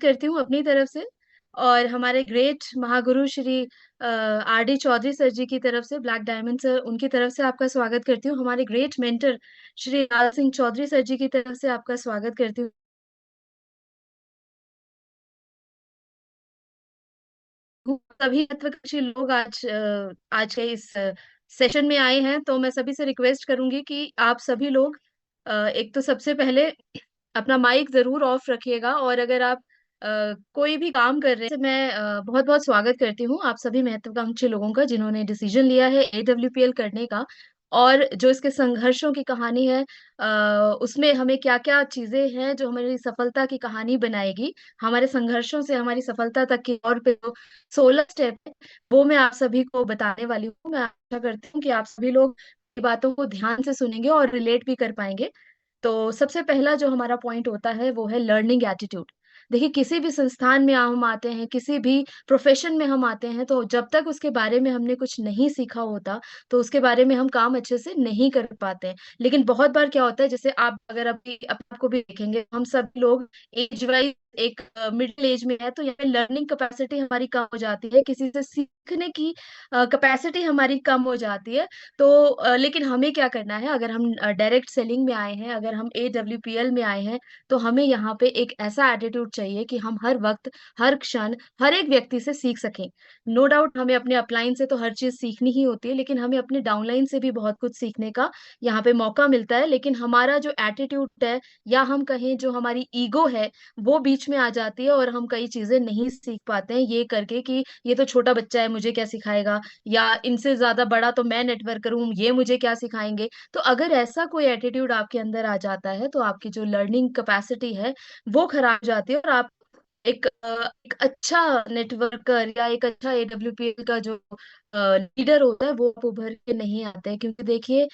करती हूँ अपनी तरफ से। और हमारे ग्रेट महागुरु Shri R D Chaudhary sir ji की तरफ से, ब्लैक डायमंड सर, उनकी तरफ से आपका स्वागत करती हूँ। हमारे great mentor Shri Lal Singh Chaudhary sir ji की तरफ से आपका स्वागत करती हूँ। सभी महत्वाकांक्षी लोग आज के इस सेशन में आए हैं, तो मैं सभी से रिक्वेस्ट करूंगी कि आप सभी लोग एक तो सबसे पहले अपना माइक जरूर ऑफ रखिएगा। और अगर आप कोई भी काम कर रहे हैं, तो मैं बहुत बहुत स्वागत करती हूँ आप सभी महत्वाकांक्षी लोगों का, जिन्होंने डिसीजन लिया है एडब्ल्यूपीएल करने का। और जो इसके संघर्षों की कहानी है, उसमें हमें क्या क्या चीजें हैं जो हमारी सफलता की कहानी बनाएगी, हमारे संघर्षों से हमारी सफलता तक की। और पे जो 16 स्टेप है, वो मैं आप सभी को बताने वाली हूँ। मैं आशा करती हूँ कि आप सभी लोग बातों को ध्यान से सुनेंगे और रिलेट भी कर पाएंगे। तो सबसे पहला जो हमारा पॉइंट होता है वो है लर्निंग एटीट्यूड। देखिए, किसी भी संस्थान में हम आते हैं, किसी भी प्रोफेशन में हम आते हैं, तो जब तक उसके बारे में हमने कुछ नहीं सीखा होता, तो उसके बारे में हम काम अच्छे से नहीं कर पाते हैं। लेकिन बहुत बार क्या होता है, जैसे आप अगर अभी आपको भी देखेंगे, हम सब लोग एज वाइज एक मिडिल एज में है, तो यहाँ पे लर्निंग कैपेसिटी हमारी कम हो जाती है, किसी से सीखने की कैपेसिटी हमारी कम हो जाती है। तो लेकिन हमें क्या करना है, अगर हम डायरेक्ट सेलिंग में आए हैं, अगर हम एडब्ल्यूपीएल में आए हैं, तो हमें यहाँ पे एक ऐसा एटीट्यूड चाहिए कि हम हर वक्त, हर क्षण, हर एक व्यक्ति से सीख सकें। नो डाउट हमें अपने अपलाइन से तो हर चीज सीखनी ही होती है, लेकिन हमें अपने डाउनलाइन से भी बहुत कुछ सीखने का यहाँ पे मौका मिलता है। लेकिन हमारा जो एटीट्यूड है, या हम कहें जो हमारी ईगो है, वो बीच में आ जाती है और हम कई चीजें नहीं सीख पाते हैं, ये करके कि ये तो छोटा बच्चा है, मुझे क्या सिखाएगा, या इनसे ज्यादा बड़ा तो मैं नेटवर्क करूं, ये मुझे क्या सिखाएंगे। तो अगर ऐसा कोई एटीट्यूड आपके अंदर आ जाता है, तो आपकी जो लर्निंग कैपेसिटी है वो खराब हो जाती है, और आप एक अच्छा नेटवर्कर या एक अच्छा एडब्ल्यूपीएल का जो लीडर होता है, वो आप उभर के नहीं आता है। क्योंकि देखिए,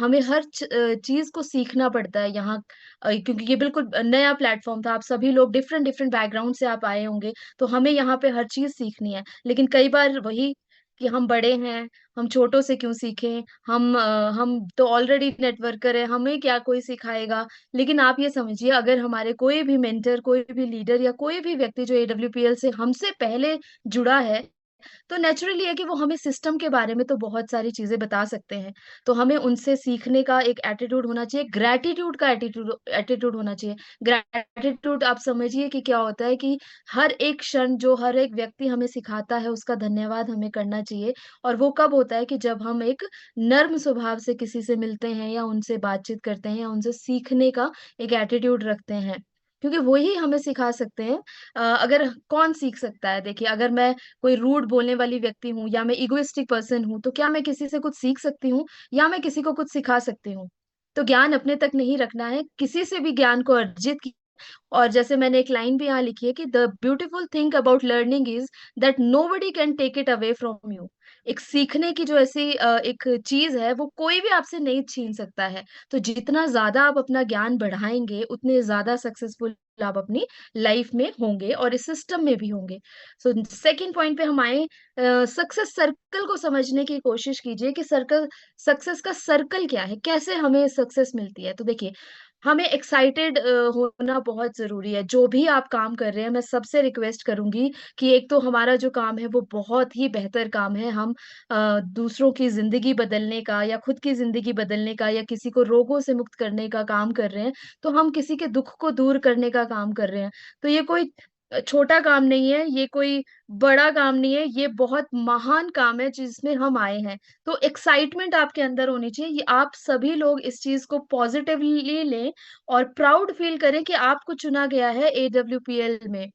हमें हर चीज को सीखना पड़ता है यहाँ। क्योंकि ये बिल्कुल नया प्लेटफॉर्म था, आप सभी लोग डिफरेंट डिफरेंट बैकग्राउंड से आप आए होंगे, तो हमें यहाँ पे हर चीज सीखनी है। लेकिन कई बार वही कि हम बड़े हैं, हम छोटों से क्यों सीखें, हम तो ऑलरेडी नेटवर्कर है, हमें क्या कोई सिखाएगा। लेकिन आप ये समझिए, अगर हमारे कोई भी मेंटर, कोई भी लीडर, या कोई भी व्यक्ति जो एडब्ल्यूपीएल से हमसे पहले जुड़ा है, तो नेचुरली है कि वो हमें सिस्टम के बारे में तो बहुत सारी चीजें बता सकते हैं। तो हमें उनसे सीखने का एक एटीट्यूड होना चाहिए, ग्रैटिट्यूड का एटीट्यूड एटीट्यूड होना चाहिए। ग्रैटिट्यूड आप समझिए कि क्या होता है कि हर एक क्षण जो हर एक व्यक्ति हमें सिखाता है, उसका धन्यवाद हमें करना चाहिए। और वो कब होता है कि जब हम एक नर्म स्वभाव से किसी से मिलते हैं, या उनसे बातचीत करते हैं, या उनसे सीखने का एक एटीट्यूड रखते हैं, क्योंकि वही हमें सिखा सकते हैं। अगर कौन सीख सकता है, देखिए, अगर मैं कोई रूड बोलने वाली व्यक्ति हूँ, या मैं इगोइस्टिक पर्सन हूँ, तो क्या मैं किसी से कुछ सीख सकती हूँ, या मैं किसी को कुछ सिखा सकती हूँ? तो ज्ञान अपने तक नहीं रखना है, किसी से भी ज्ञान को अर्जित की। और जैसे मैंने एक लाइन भी यहाँ लिखी है कि the beautiful thing about learning is that nobody can take it away from you. एक सीखने की जो ऐसी एक चीज है, वो कोई भी आपसे नहीं छीन सकता है। तो जितना ज्यादा आप अपना ज्ञान बढ़ाएंगे, उतने ज्यादा सक्सेसफुल आप अपनी लाइफ में होंगे और इस सिस्टम में भी होंगे। सो सेकंड पॉइंट पे हम आए, सक्सेस सर्कल को समझने की कोशिश कीजिए कि सर्कल, सक्सेस का सर्कल क्या है, कैसे हमें सक्सेस मिलती है। तो देखिए, हमें एक्साइटेड होना बहुत ज़रूरी है। जो भी आप काम कर रहे हैं, मैं सबसे रिक्वेस्ट करूँगी कि एक तो हमारा जो काम है वो बहुत ही बेहतर काम है। हम दूसरों की ज़िंदगी बदलने का, या खुद की ज़िंदगी बदलने का, या किसी को रोगों से मुक्त करने का काम कर रहे हैं। तो हम किसी के दुःख को दूर करने का काम कर रहे हैं। तो ये कोई छोटा काम नहीं है, ये कोई बड़ा काम नहीं है, ये बहुत महान काम है जिसमें हम आए हैं। तो एक्साइटमेंट आपके अंदर होनी चाहिए। ये आप सभी लोग इस चीज़ को पॉजिटिवली लें और प्राउड फील करें कि आपको चुना गया है एडब्ल्यूपीएल में।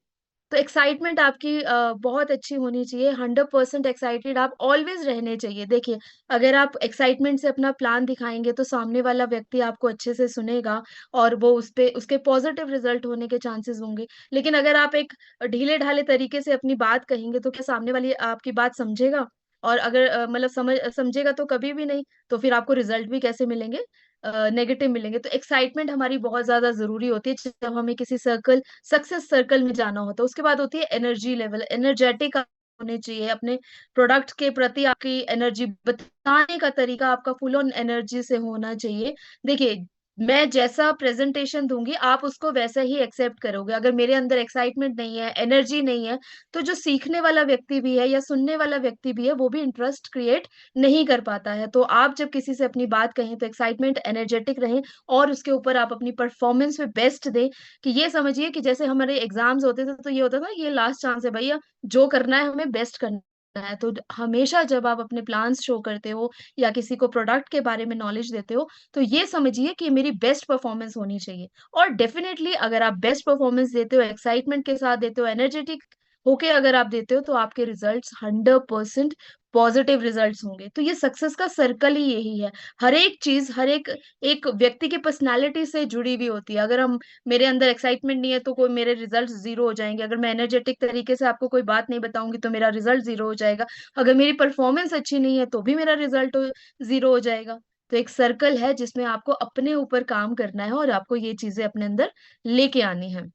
तो एक्साइटमेंट आपकी बहुत अच्छी होनी चाहिए, 100% एक्साइटेड आप ऑलवेज़ रहने चाहिए। देखिए, अगर आप एक्साइटमेंट से अपना प्लान दिखाएँगे, तो सामने वाला व्यक्ति आपको अच्छे से सुनेगा, और वो उसपे उसके पॉजिटिव रिज़ल्ट होने के चांसेस होंगे। लेकिन अगर आप एक ढीले-ढाले तरीके से अपनी बात कहेंगे, तो क्या सामने वाली आपकी बात समझेगा? और अगर मतलब समझेगा तो कभी भी नहीं, तो फिर आपको रिज़ल्ट भी कैसे मिलेंगे? नेगेटिव मिलेंगे। तो एक्साइटमेंट हमारी बहुत ज़्यादा ज़रूरी होती है, जब हमें किसी सक्सेस सर्कल में जाना होता है। उसके बाद होती है एनर्जी लेवल, एनर्जेटिक आप होने चाहिए, अपने प्रोडक्ट के प्रति आपकी एनर्जी बताने का तरीका आपका फुल ऑन एनर्जी से होना चाहिए। देखिए, मैं जैसा प्रेजेंटेशन दूंगी आप उसको वैसा ही एक्सेप्ट करोगे। अगर मेरे अंदर एक्साइटमेंट नहीं है, एनर्जी नहीं है, तो जो सीखने वाला व्यक्ति भी है या सुनने वाला व्यक्ति भी है वो भी इंटरेस्ट क्रिएट नहीं कर पाता है। तो आप जब किसी से अपनी बात कहें तो एक्साइटमेंट, एनर्जेटिक रहें, और उसके ऊपर आप अपनी परफॉर्मेंस में बेस्ट दें। कि ये समझिए कि जैसे हमारे एग्जाम्स होते थे तो ये होता था ये लास्ट चांस है भैया, जो करना है हमें बेस्ट करना है। तो हमेशा जब आप अपने प्लान्स शो करते हो या किसी को प्रोडक्ट के बारे में नॉलेज देते हो, तो ये समझिए कि मेरी बेस्ट परफॉर्मेंस होनी चाहिए। और डेफिनेटली अगर आप बेस्ट परफॉर्मेंस देते हो, एक्साइटमेंट के साथ देते हो, एनर्जेटिक होके अगर आप देते हो, तो आपके रिजल्ट्स 100% पॉजिटिव रिजल्ट्स होंगे। तो ये सक्सेस का सर्कल ही यही है। हर एक चीज, हर एक एक व्यक्ति की पर्सनालिटी से जुड़ी हुई होती है। अगर हम, मेरे अंदर एक्साइटमेंट नहीं है तो कोई मेरे रिजल्ट्स जीरो हो जाएंगे। अगर मैं एनर्जेटिक तरीके से आपको कोई बात नहीं बताऊंगी तो मेरा रिजल्ट जीरो हो जाएगा। अगर मेरी परफॉर्मेंस अच्छी नहीं है तो भी मेरा रिजल्ट जीरो हो जाएगा। तो एक सर्कल है जिसमें आपको अपने ऊपर काम करना है और आपको ये चीजें अपने अंदर लेके आनी है।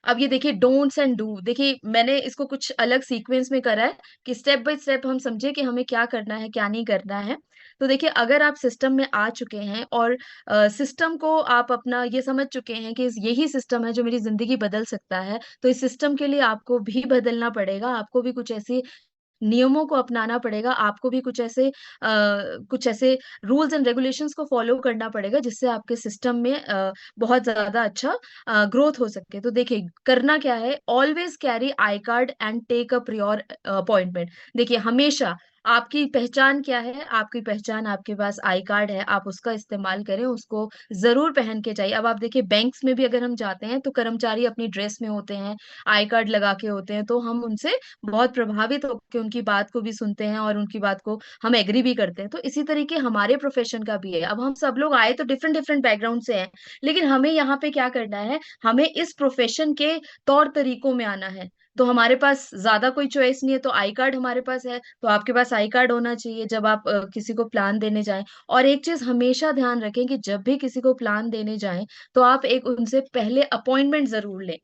अब ये देखिए डोंट्स एंड डू, देखिए मैंने इसको कुछ अलग सीक्वेंस में करा है कि स्टेप बाय स्टेप हम समझे कि हमें क्या करना है क्या नहीं करना है। तो देखिए अगर आप सिस्टम में आ चुके हैं और सिस्टम को आप अपना ये समझ चुके हैं कि यही सिस्टम है जो मेरी जिंदगी बदल सकता है, तो इस सिस्टम के लिए आपको भी बदलना पड़ेगा। आपको भी कुछ ऐसी नियमों को अपनाना पड़ेगा। आपको भी कुछ ऐसे रूल्स एंड रेगुलेशंस को फॉलो करना पड़ेगा जिससे आपके सिस्टम में बहुत ज्यादा अच्छा ग्रोथ हो सके। तो देखिए करना क्या है, always carry I card and take a prior appointment. देखिए हमेशा आपकी पहचान क्या है, आपकी पहचान आपके पास आई कार्ड है, आप उसका इस्तेमाल करें, उसको जरूर पहन के जाइए। अब आप देखिए बैंक्स में भी अगर हम जाते हैं तो कर्मचारी अपनी ड्रेस में होते हैं, आई कार्ड लगा के होते हैं, तो हम उनसे बहुत प्रभावित होकर उनकी बात को भी सुनते हैं और उनकी बात को हम एग्री भी करते हैं। तो इसी तरीके हमारे प्रोफेशन का भी है। अब हम सब लोग आए तो डिफरेंट डिफरेंट बैकग्राउंड से हैं, लेकिन हमें यहाँ पे क्या करना है, हमें इस प्रोफेशन के तौर तरीकों में आना है। तो हमारे पास ज्यादा कोई चॉइस नहीं है, तो आई कार्ड हमारे पास है, तो आपके पास आई कार्ड होना चाहिए जब आप किसी को प्लान देने जाएं। और एक चीज हमेशा ध्यान रखें कि जब भी किसी को प्लान देने जाएं तो आप एक उनसे पहले अपॉइंटमेंट जरूर लें।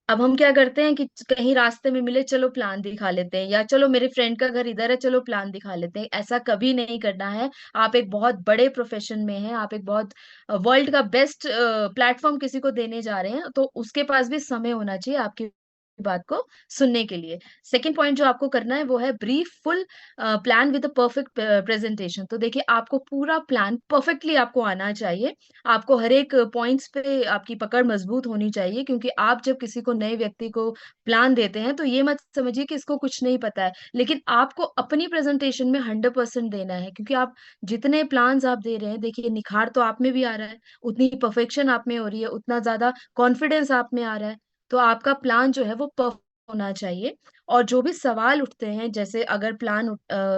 अब हम क्या करते हैं कि कहीं रास्ते में मिले, चलो प्लान दिखा लेते हैं, या चलो मेरे फ्रेंड का घर इधर है चलो प्लान दिखा लेते हैं। ऐसा कभी नहीं करना है। आप एक बहुत बड़े प्रोफेशन में हैं, आप एक बहुत वर्ल्ड का बेस्ट प्लेटफॉर्म किसी को देने जा रहे हैं, तो उसके पास भी समय होना चाहिए आपकी बात को सुनने के लिए। सेकंड पॉइंट जो आपको करना है वो है brief full plan with a perfect presentation. तो देखिए आपको पूरा प्लान परफेक्टली आपको आना चाहिए। आपको हर एक पॉइंट्स पे आपकी पकड़ मजबूत होनी चाहिए, क्योंकि आप जब किसी को, नए व्यक्ति को प्लान देते हैं तो ये मत समझिए कि इसको कुछ नहीं पता है, लेकिन आपको अपनी प्रेजेंटेशन में 100% देना है। क्योंकि आप जितने प्लान्स आप दे रहे हैं, देखिए निखार तो आप में भी आ रहा है, उतनी परफेक्शन आप में हो रही है, उतना ज्यादा कॉन्फिडेंस आप में आ रहा है। तो आपका प्लान जो है वो परफेक्ट होना चाहिए। और जो भी सवाल उठते हैं, जैसे अगर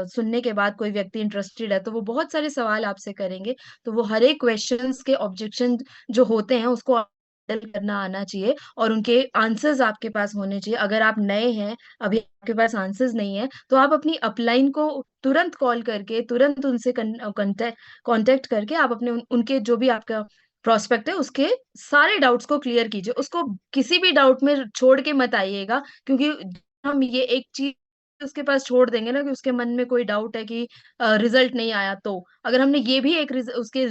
सुनने के बाद कोई व्यक्ति इंटरेस्टेड है तो वो बहुत सारे सवाल आपसे करेंगे। तो वो हर एक क्वेश्चंस के ऑब्जेक्शन जो होते हैं उसको हैंडल करना आना चाहिए, और उनके आंसर्स आपके पास होने चाहिए। अगर आप नए हैं, अभी आपके पास आंसर्स नहीं है, तो आप अपनी अपलाइन को तुरंत कॉल करके, तुरंत उनसे कांटेक्ट करके आप उनके जो भी आपका प्रोस्पेक्ट है उसके सारे डाउट्स को क्लियर कीजिए। उसको किसी भी डाउट में छोड़ के मत आइएगा, क्योंकि हम ये एक चीज उसके पास छोड़ देंगे ना कि उसके मन में कोई डाउट है कि रिजल्ट नहीं आया, तो अगर हमने ये भी उसके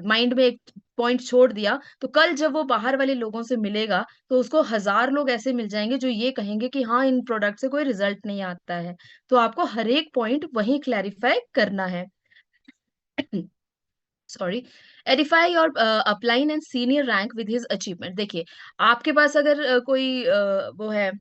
माइंड में एक पॉइंट छोड़ दिया, तो कल जब वो बाहर वाले लोगों से मिलेगा तो उसको 1000 लोग ऐसे मिल जाएंगे जो ये कहेंगे कि हाँ इन प्रोडक्ट से कोई रिजल्ट नहीं आता है। तो आपको हर एक पॉइंट वहीं क्लैरिफाई करना है। सॉरी। एडिफाई और upline and senior rank with his achievement. देखिए आपके पास अगर कोई वो है,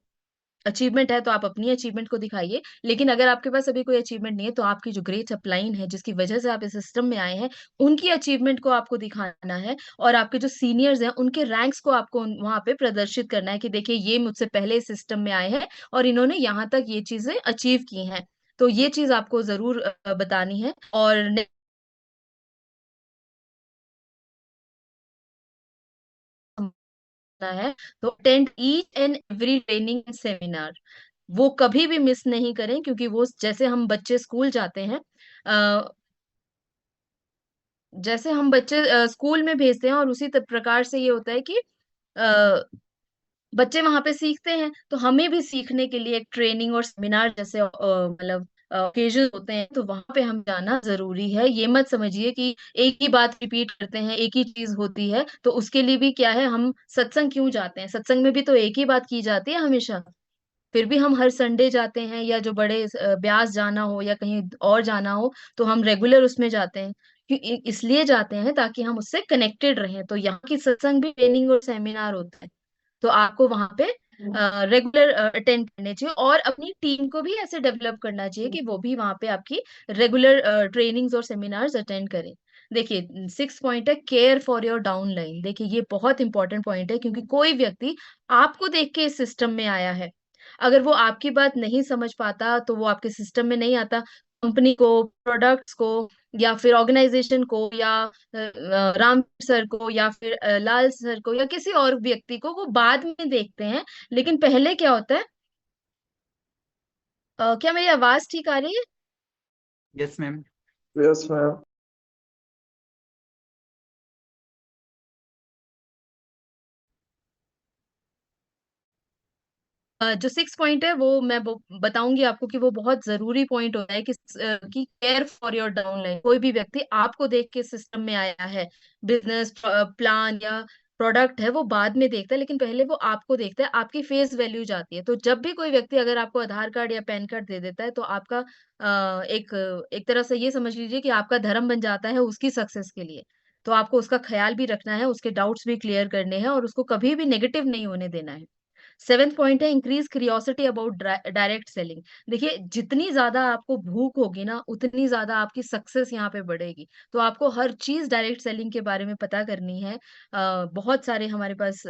अचीवमेंट है, तो आप अपनी अचीवमेंट को दिखाइए। लेकिन अगर आपके पास अभी कोई अचीवमेंट नहीं है तो आपकी जो ग्रेट अपलाइन है, जिसकी वजह से आप इस सिस्टम में आए हैं, उनकी अचीवमेंट को आपको दिखाना है। और आपके जो सीनियर्स हैं उनके रैंक्स को आपको वहां पे प्रदर्शित करना है कि देखिए ये मुझसे पहले इस सिस्टम में आए हैं और इन्होंने यहाँ तक ये चीजें अचीव की हैं। तो ये चीज आपको जरूर बतानी है। और है, तो attend each and every training seminar. वो कभी भी मिस नहीं करें, क्योंकि वो जैसे हम बच्चे स्कूल जाते हैं, जैसे हम बच्चे स्कूल में भेजते हैं, और उसी प्रकार से ये होता है कि अ, बच्चे वहां पे सीखते हैं, तो हमें भी सीखने के लिए एक ट्रेनिंग और सेमिनार जैसे मतलब ओकेजन होते हैं, तो वहां पे हम जाना जरूरी है। ये मत समझिए कि एक ही बात रिपीट करते हैं, एक ही चीज होती है, तो उसके लिए भी क्या है, हम सत्संग क्यों जाते हैं? सत्संग में भी तो एक ही बात की जाती है हमेशा। फिर भी हम हर संडे जाते हैं, या जो बड़े ब्यास जाना हो या कहीं और जाना हो, तो हम रेगुलर उसमें जाते हैं। इसलिए जाते हैं ताकि हम उससे कनेक्टेड रहें। तो यहाँ की सत्संग भी ट्रेनिंग और सेमिनार होता है, तो आपको वहां पे रेगुलर अटेंड करने चाहिए, और अपनी टीम को भी ऐसे डेवलप करना चाहिए कि वो भी वहां पे आपकी रेगुलर ट्रेनिंग्स और सेमिनार्स अटेंड करें। देखिए, 6 पॉइंट है care for your down line. देखिए, ये बहुत इंपॉर्टेंट पॉइंट है, क्योंकि कोई व्यक्ति आपको देख के इस सिस्टम में आया है। अगर वो आपकी बात नहीं समझ पाता, तो वो आपके सिस्टम में नहीं आता। कंपनी को, प्रोडक्ट्स को, या फिर ऑर्गेनाइजेशन को, या राम सर को, या फिर लाल सर को, या किसी और व्यक्ति को वो बाद में देखते हैं। लेकिन पहले क्या होता है, क्या मेरी आवाज ठीक आ रही है? Yes ma'am. Yes ma'am. जो 6 पॉइंट है, वो मैं बताऊंगी आपको कि वो बहुत जरूरी पॉइंट होता है कि care for your down line. कोई भी व्यक्ति आपको देख के सिस्टम में आया है, बिजनेस प्लान या प्रोडक्ट है, वो बाद में देखता है, लेकिन पहले वो आपको देखता है। आपकी फेस वैल्यू जाती है। तो जब भी कोई व्यक्ति अगर आपको आधार कार्ड या पैन कार्ड दे देता है, तो आपका एक एक तरह से ये समझ लीजिए कि आपका धर्म बन जाता है उसकी सक्सेस के लिए। तो आपको उसका ख्याल भी रखना है, उसके डाउट्स भी क्लियर करने हैं, और उसको कभी भी नेगेटिव नहीं होने देना है। 7th पॉइंट है increase curiosity about direct selling. देखिए, जितनी ज्यादा आपको भूख होगी ना, उतनी ज्यादा आपकी सक्सेस यहाँ पे बढ़ेगी। तो आपको हर चीज डायरेक्ट सेलिंग के बारे में पता करनी है। बहुत सारे हमारे पास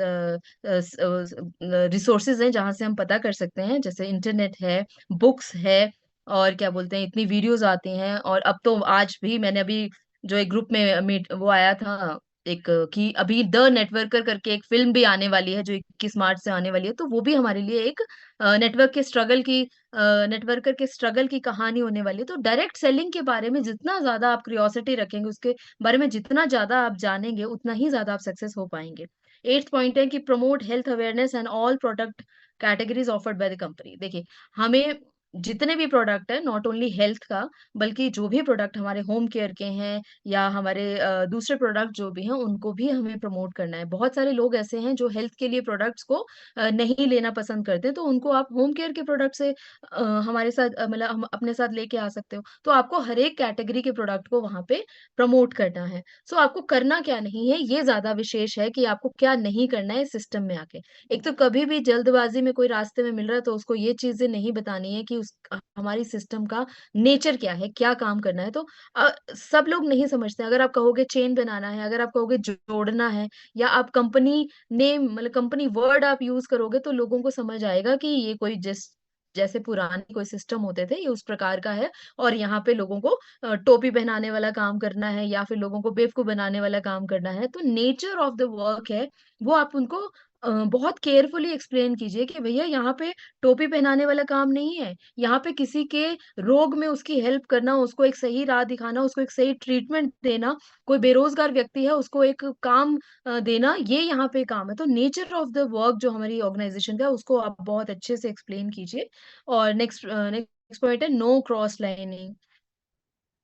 रिसोर्सेज हैं जहां से हम पता कर सकते हैं, जैसे इंटरनेट है, बुक्स है, और क्या बोलते हैं, इतनी वीडियोस आती हैं। और अब तो आज भी मैंने अभी जो एक ग्रुप में मीट वो आया था, एक कि अभी द नेटवर्कर करके एक फिल्म भी आने वाली है, जो 21 मार्च से आने वाली है। तो वो भी हमारे लिए एक नेटवर्कर के स्ट्रगल की कहानी होने वाली है। तो डायरेक्ट सेलिंग के बारे में जितना ज्यादा आप क्यूरियोसिटी रखेंगे, उसके बारे में जितना ज्यादा आप जानेंगे, उतना ही ज्यादा आप सक्सेस हो पाएंगे। 8th पॉइंट है कि promote health awareness and all product categories offered by the company. देखिए, हमें जितने भी प्रोडक्ट है, नॉट ओनली हेल्थ का, बल्कि जो भी प्रोडक्ट हमारे होम केयर के हैं, या हमारे दूसरे प्रोडक्ट जो भी हैं, उनको भी हमें प्रमोट करना है। बहुत सारे लोग ऐसे हैं जो हेल्थ के लिए प्रोडक्ट्स को नहीं लेना पसंद करते, तो उनको आप होम केयर के प्रोडक्ट से हमारे साथ मतलब हम अपने साथ लेके आ सकते हो। तो आपको हर एक कैटेगरी के प्रोडक्ट को वहां पे प्रमोट करना है। सो आपको करना क्या नहीं है, ये ज्यादा विशेष है कि आपको क्या नहीं करना है सिस्टम में आके। एक तो कभी भी जल्दबाजी में कोई रास्ते में मिल रहा है, तो उसको ये चीजें नहीं बतानी है कि उस हमारी सिस्टम का नेचर क्या है, क्या काम करना है। तो सब लोग नहीं समझते। अगर आप कहोगे चेन बनाना है, अगर आप कहोगे जोड़ना है, या आप कंपनी नेम मतलब कंपनी वर्ड आप यूज करोगे, तो लोगों को समझ आएगा कि ये कोई जैसे पुराने कोई सिस्टम होते थे, ये उस प्रकार का है। और यहाँ पे लोगों को टोपी पहनाने वाला काम करना है, या फिर लोगों को बेवकूफ बनाने वाला काम करना है। तो नेचर ऑफ द वर्क है, वो आप उनको बहुत केयरफुली एक्सप्लेन कीजिए कि भैया, यहाँ पे टोपी पहनाने वाला काम नहीं है। यहाँ पे किसी के रोग में उसकी हेल्प करना, उसको एक सही राह दिखाना, उसको एक सही ट्रीटमेंट देना, कोई बेरोजगार व्यक्ति है उसको एक काम देना, ये यहाँ पे काम है। तो नेचर ऑफ द वर्क जो हमारी ऑर्गेनाइजेशन का है, उसको आप बहुत अच्छे से एक्सप्लेन कीजिए। और नेक्स्ट पॉइंट है नो क्रॉस लाइनिंग।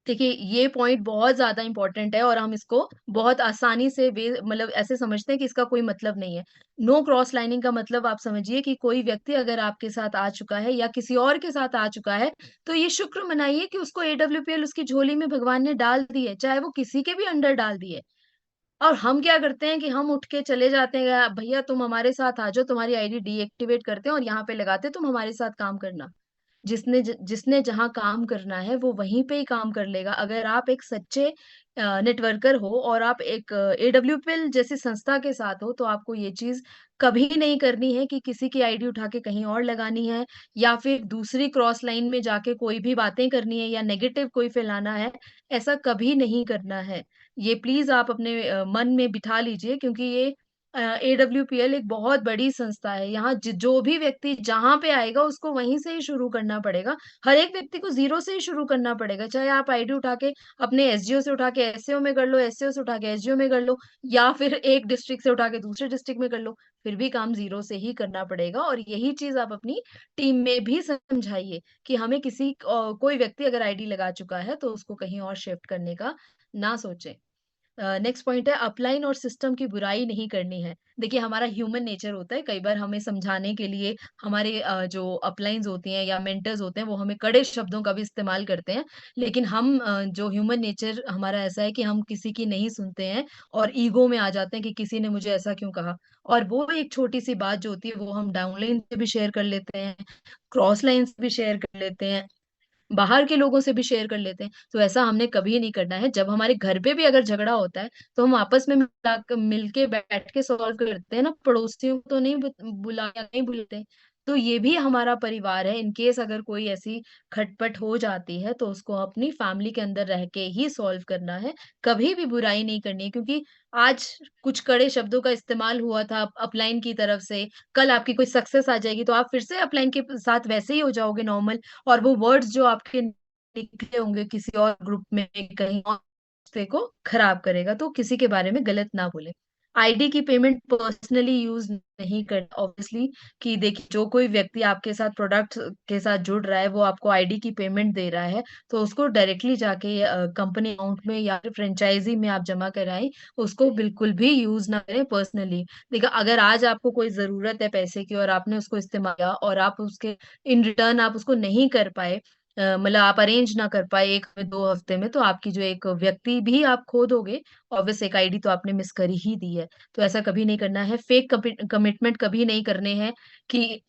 देखिए, ये पॉइंट बहुत ज्यादा इंपॉर्टेंट है, और हम इसको बहुत आसानी से मतलब ऐसे समझते हैं कि इसका कोई मतलब नहीं है। नो क्रॉस लाइनिंग का मतलब आप समझिए कि कोई व्यक्ति अगर आपके साथ आ चुका है, या किसी और के साथ आ चुका है, तो ये शुक्र मनाइए कि उसको AWPL उसकी झोली में भगवान ने डाल दी है, चाहे वो किसी के भी अंडर डाल दी है। और हम क्या करते हैं कि हम उठ के चले जाते हैं, भैया तुम हमारे साथ आ जाओ, तुम्हारी आईडी डीएक्टिवेट करते हैं और यहाँ पे लगाते हैं, तुम हमारे साथ काम करना। जिसने जहां काम करना है, वो वहीं पे ही काम कर लेगा। अगर आप एक सच्चे नेटवर्कर हो, और आप एक AWPL जैसी संस्था के साथ हो, तो आपको ये चीज कभी नहीं करनी है कि किसी की आईडी उठा के कहीं और लगानी है, या फिर दूसरी क्रॉस लाइन में जाके कोई भी बातें करनी है, या नेगेटिव कोई फैलाना है। ऐसा कभी नहीं करना है। ये प्लीज आप अपने मन में बिठा लीजिए, क्योंकि ये AWPL एक बहुत बड़ी संस्था है। यहाँ जो भी व्यक्ति जहां पे आएगा, उसको वहीं से ही शुरू करना पड़ेगा। हर एक व्यक्ति को जीरो से ही शुरू करना पड़ेगा। चाहे आप आईडी उठा के अपने SGO से उठा के SAO में कर लो, SAO से उठा के SGO में कर लो, या फिर एक डिस्ट्रिक्ट से उठा के दूसरे डिस्ट्रिक्ट में कर लो, फिर भी काम जीरो से ही करना पड़ेगा। और यही चीज आप अपनी टीम में भी समझाइए कि हमें कोई व्यक्ति अगर आईडी लगा चुका है तो उसको कहीं और शिफ्ट करने का ना सोचे। नेक्स्ट पॉइंट है, अपलाइन और सिस्टम की बुराई नहीं करनी है। देखिए, हमारा ह्यूमन नेचर होता है, कई बार हमें समझाने के लिए हमारे जो अपलाइंस होती हैं या मेंटर्स होते हैं वो हमें कड़े शब्दों का भी इस्तेमाल करते हैं। लेकिन हम जो ह्यूमन नेचर हमारा ऐसा है कि हम किसी की नहीं सुनते हैं और ईगो में आ जाते हैं कि किसी ने मुझे ऐसा क्यों कहा। और वो एक छोटी सी बात जो होती है वो हम डाउनलाइन से भी शेयर कर लेते हैं, क्रॉस लाइन से भी शेयर कर लेते हैं, बाहर के लोगों से भी शेयर कर लेते हैं। तो ऐसा हमने कभी नहीं करना है। जब हमारे घर पे भी अगर झगड़ा होता है तो हम आपस में मिलके बैठ के सॉल्व करते हैं ना, पड़ोसियों को तो नहीं बुलाया नहीं भूलते। तो ये भी हमारा परिवार है। इन केस अगर कोई ऐसी खटपट हो जाती है तो उसको अपनी फैमिली के अंदर रह के ही सॉल्व करना है, कभी भी बुराई नहीं करनी है। क्योंकि आज कुछ कड़े शब्दों का इस्तेमाल हुआ था अपलाइन की तरफ से, कल आपकी कोई सक्सेस आ जाएगी तो आप फिर से अपलाइन के साथ वैसे ही हो जाओगे नॉर्मल। और वो वर्ड्स जो आपके निकले होंगे किसी और ग्रुप में कहीं और, रिश्ते को खराब करेगा। तो किसी के बारे में गलत ना बोले। आईडी की पेमेंट पर्सनली यूज नहीं करना ऑब्वियसली। कि देखिए, जो कोई व्यक्ति आपके साथ प्रोडक्ट के साथ जुड़ रहा है वो आपको आईडी की पेमेंट दे रहा है तो उसको डायरेक्टली जाके कंपनी अकाउंट में या फिर फ्रेंचाइजी में आप जमा कराएं। उसको बिल्कुल भी यूज ना करें पर्सनली। देखिए, अगर आज आपको कोई जरूरत है पैसे की और आपने उसको इस्तेमाल किया और आप उसके इन रिटर्न आप उसको नहीं कर पाए, मतलब आप अरेंज ना कर पाए 1 या 2 हफ्ते में, तो आपकी जो एक व्यक्ति भी आप खो दोगे। ऑब्वियस एक आईडी तो आपने मिस कर ही दी है। तो ऐसा कभी नहीं करना है। फेक कमिटमेंट कभी नहीं करने हैं कि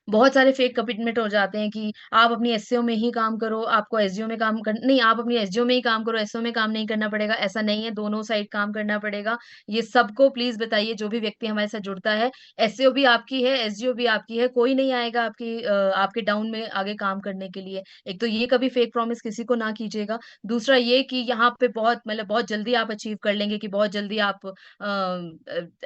बहुत सारे फेक कमिटमेंट हो जाते हैं कि आप अपनी एसईओ में ही काम करो, आपको एसईओ में काम कर नहीं, आप अपनी एसईओ में ही काम करो, एसईओ में काम नहीं करना पड़ेगा। ऐसा नहीं है, दोनों साइड काम करना पड़ेगा। ये सबको प्लीज बताइए, जो भी व्यक्ति हमारे साथ जुड़ता है। एसईओ भी आपकी है, एसईओ भी आपकी है, कोई नहीं आएगा आपके डाउन में आगे काम करने के लिए। एक तो ये कभी फेक प्रॉमिस किसी को ना कीजिएगा। दूसरा ये कि यहाँ पे बहुत जल्दी आप अचीव कर लेंगे, कि बहुत जल्दी आप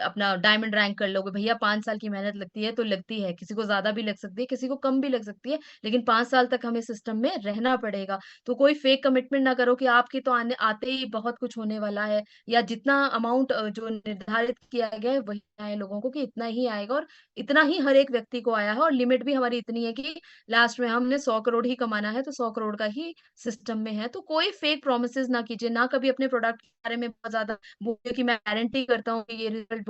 अपना डायमंड रैंक कर लोगे। भैया, 5 साल की मेहनत लगती है तो लगती है, किसी को ज्यादा भी लग सकती है, किसी को कम भी लग सकती है, लेकिन 5 साल तक हमें सिस्टम में रहना पड़ेगा। तो कोई फेक कमिटमेंट ना करो कि आपकी तो आते ही बहुत कुछ होने वाला है, या जितना अमाउंट जो निर्धारित किया गया है वही आए लोगों को, कि इतना ही आएगा और इतना ही हर एक व्यक्ति को आया है। और लिमिट भी हमारी इतनी है कि लास्ट में हमने 100 करोड़ ही कमाना है तो 100 करोड़ का ही सिस्टम में है। तो कोई फेक प्रोमिस ना कीजिए, ना कभी अपने प्रोडक्ट के बारे में बहुत ज्यादा बोलिए कि मैं गारंटी करता हूँ कि ये रिजल्ट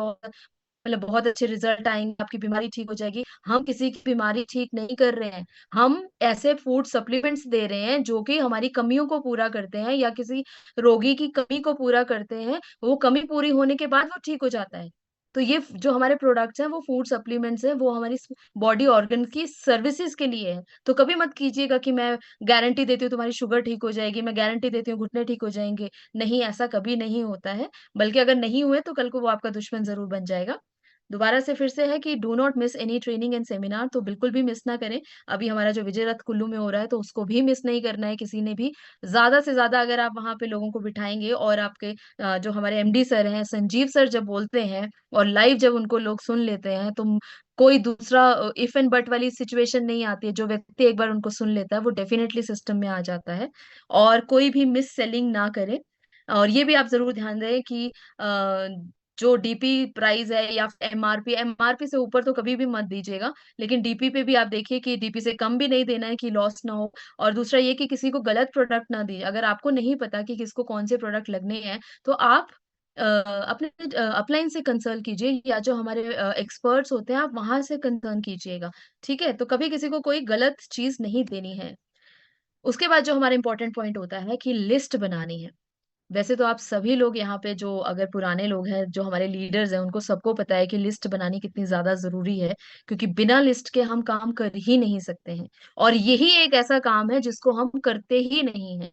बहुत अच्छे रिजल्ट आएंगे, आपकी बीमारी ठीक हो जाएगी। हम किसी की बीमारी ठीक नहीं कर रहे हैं। हम ऐसे फूड सप्लीमेंट्स दे रहे हैं जो कि हमारी कमियों को पूरा करते हैं या किसी रोगी की कमी को पूरा करते हैं। वो कमी पूरी होने के बाद वो ठीक हो जाता है। तो ये जो हमारे प्रोडक्ट्स हैं वो फूड सप्लीमेंट्स हैं, वो हमारी बॉडी ऑर्गन की सर्विसेज के लिए है। तो कभी मत कीजिएगा कि मैं गारंटी देती हूँ तुम्हारी शुगर ठीक हो जाएगी, मैं गारंटी देती हूँ घुटने ठीक हो जाएंगे। नहीं, ऐसा कभी नहीं होता है। बल्कि अगर नहीं हुए तो कल को वो आपका दुश्मन जरूर बन जाएगा। दोबारा से फिर से है कि do not miss any training and seminar, तो बिल्कुल भी मिस ना करें। अभी हमारा जो विजय रथ कुल्लू में हो रहा है तो उसको भी मिस नहीं करना है किसी ने भी। ज्यादा से ज्यादा अगर आप वहां पे लोगों को बिठाएंगे और आपके जो हमारे एमडी सर हैं, संजीव सर, जब बोलते हैं और लाइव जब उनको लोग सुन लेते हैं तो कोई दूसरा इफ एंड बट वाली सिचुएशन नहीं आती है। जो व्यक्ति एक बार उनको सुन लेता है वो डेफिनेटली सिस्टम में आ जाता है। और कोई भी मिस सेलिंग ना करे। और ये भी आप जरूर ध्यान दें कि जो डीपी प्राइस है या एमआरपी, एमआरपी से ऊपर तो कभी भी मत दीजिएगा। लेकिन डीपी पे भी आप देखिए कि डीपी से कम भी नहीं देना है कि लॉस ना हो। और दूसरा ये कि किसी को गलत प्रोडक्ट ना दीजिए। अगर आपको नहीं पता कि किसको कौन से प्रोडक्ट लगने हैं तो आप अपने अपलाइन से कंसल्ट कीजिए, या जो हमारे एक्सपर्ट्स होते हैं आप वहां से कंसर्न कीजिएगा। ठीक है, तो कभी किसी को कोई गलत चीज नहीं देनी है। उसके बाद जो हमारा इंपॉर्टेंट पॉइंट होता है कि लिस्ट बनानी है। वैसे तो आप सभी लोग यहाँ पे जो अगर पुराने लोग हैं, जो हमारे लीडर्स हैं, उनको सबको पता है कि लिस्ट बनानी कितनी ज्यादा जरूरी है। क्योंकि बिना लिस्ट के हम काम कर ही नहीं सकते हैं। और यही एक ऐसा काम है जिसको हम करते ही नहीं है,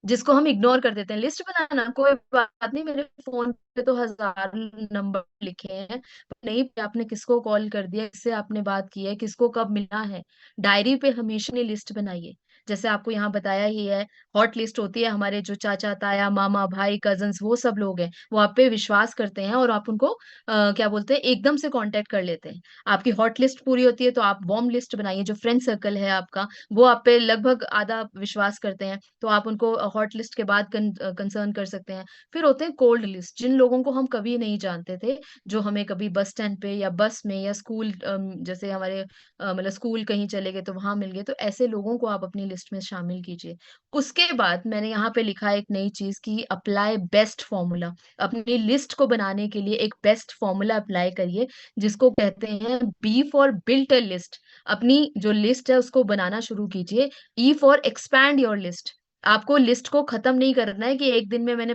जिसको हम इग्नोर कर देते हैं। लिस्ट बनाना कोई बात नहीं, मेरे फोन पे तो 1000 नंबर लिखे हैं, पर नहीं आपने किसको कॉल कर दिया, किससे आपने बात की है, किसको कब मिलना है। डायरी पे हमेशा लिस्ट बनाइए। जैसे आपको यहाँ बताया ही है, हॉट लिस्ट होती है, हमारे जो चाचा ताया मामा भाई कजन्स वो सब लोग हैं, वो आप पे विश्वास करते हैं और आप उनको क्या बोलते हैं एकदम से कांटेक्ट कर लेते हैं। आपकी हॉट लिस्ट पूरी होती है तो आप वार्म लिस्ट बनाइए, जो फ्रेंड सर्कल है आपका वो आप पे लगभग आधा विश्वास करते हैं, तो आप उनको हॉट लिस्ट के बाद कंसर्न कर सकते हैं। फिर होते हैं कोल्ड लिस्ट, जिन लोगों को हम कभी नहीं जानते थे, जो हमें कभी बस स्टैंड पे या बस में या स्कूल, जैसे हमारे मतलब स्कूल कहीं चले गए तो वहां मिल गए, तो ऐसे लोगों को आप अपनी लिस्ट में शामिल कीजिए। उसके बाद मैंने यहाँ पे लिखा है एक नई चीज की, अप्लाई बेस्ट फॉर्मूला। अपनी लिस्ट को बनाने के लिए एक बेस्ट फॉर्मूला अप्लाई करिए, जिसको कहते हैं B for built a list. अपनी जो लिस्ट है उसको बनाना शुरू कीजिए। E for expand your list. आपको लिस्ट को खत्म नहीं करना है कि एक दिन में मैंने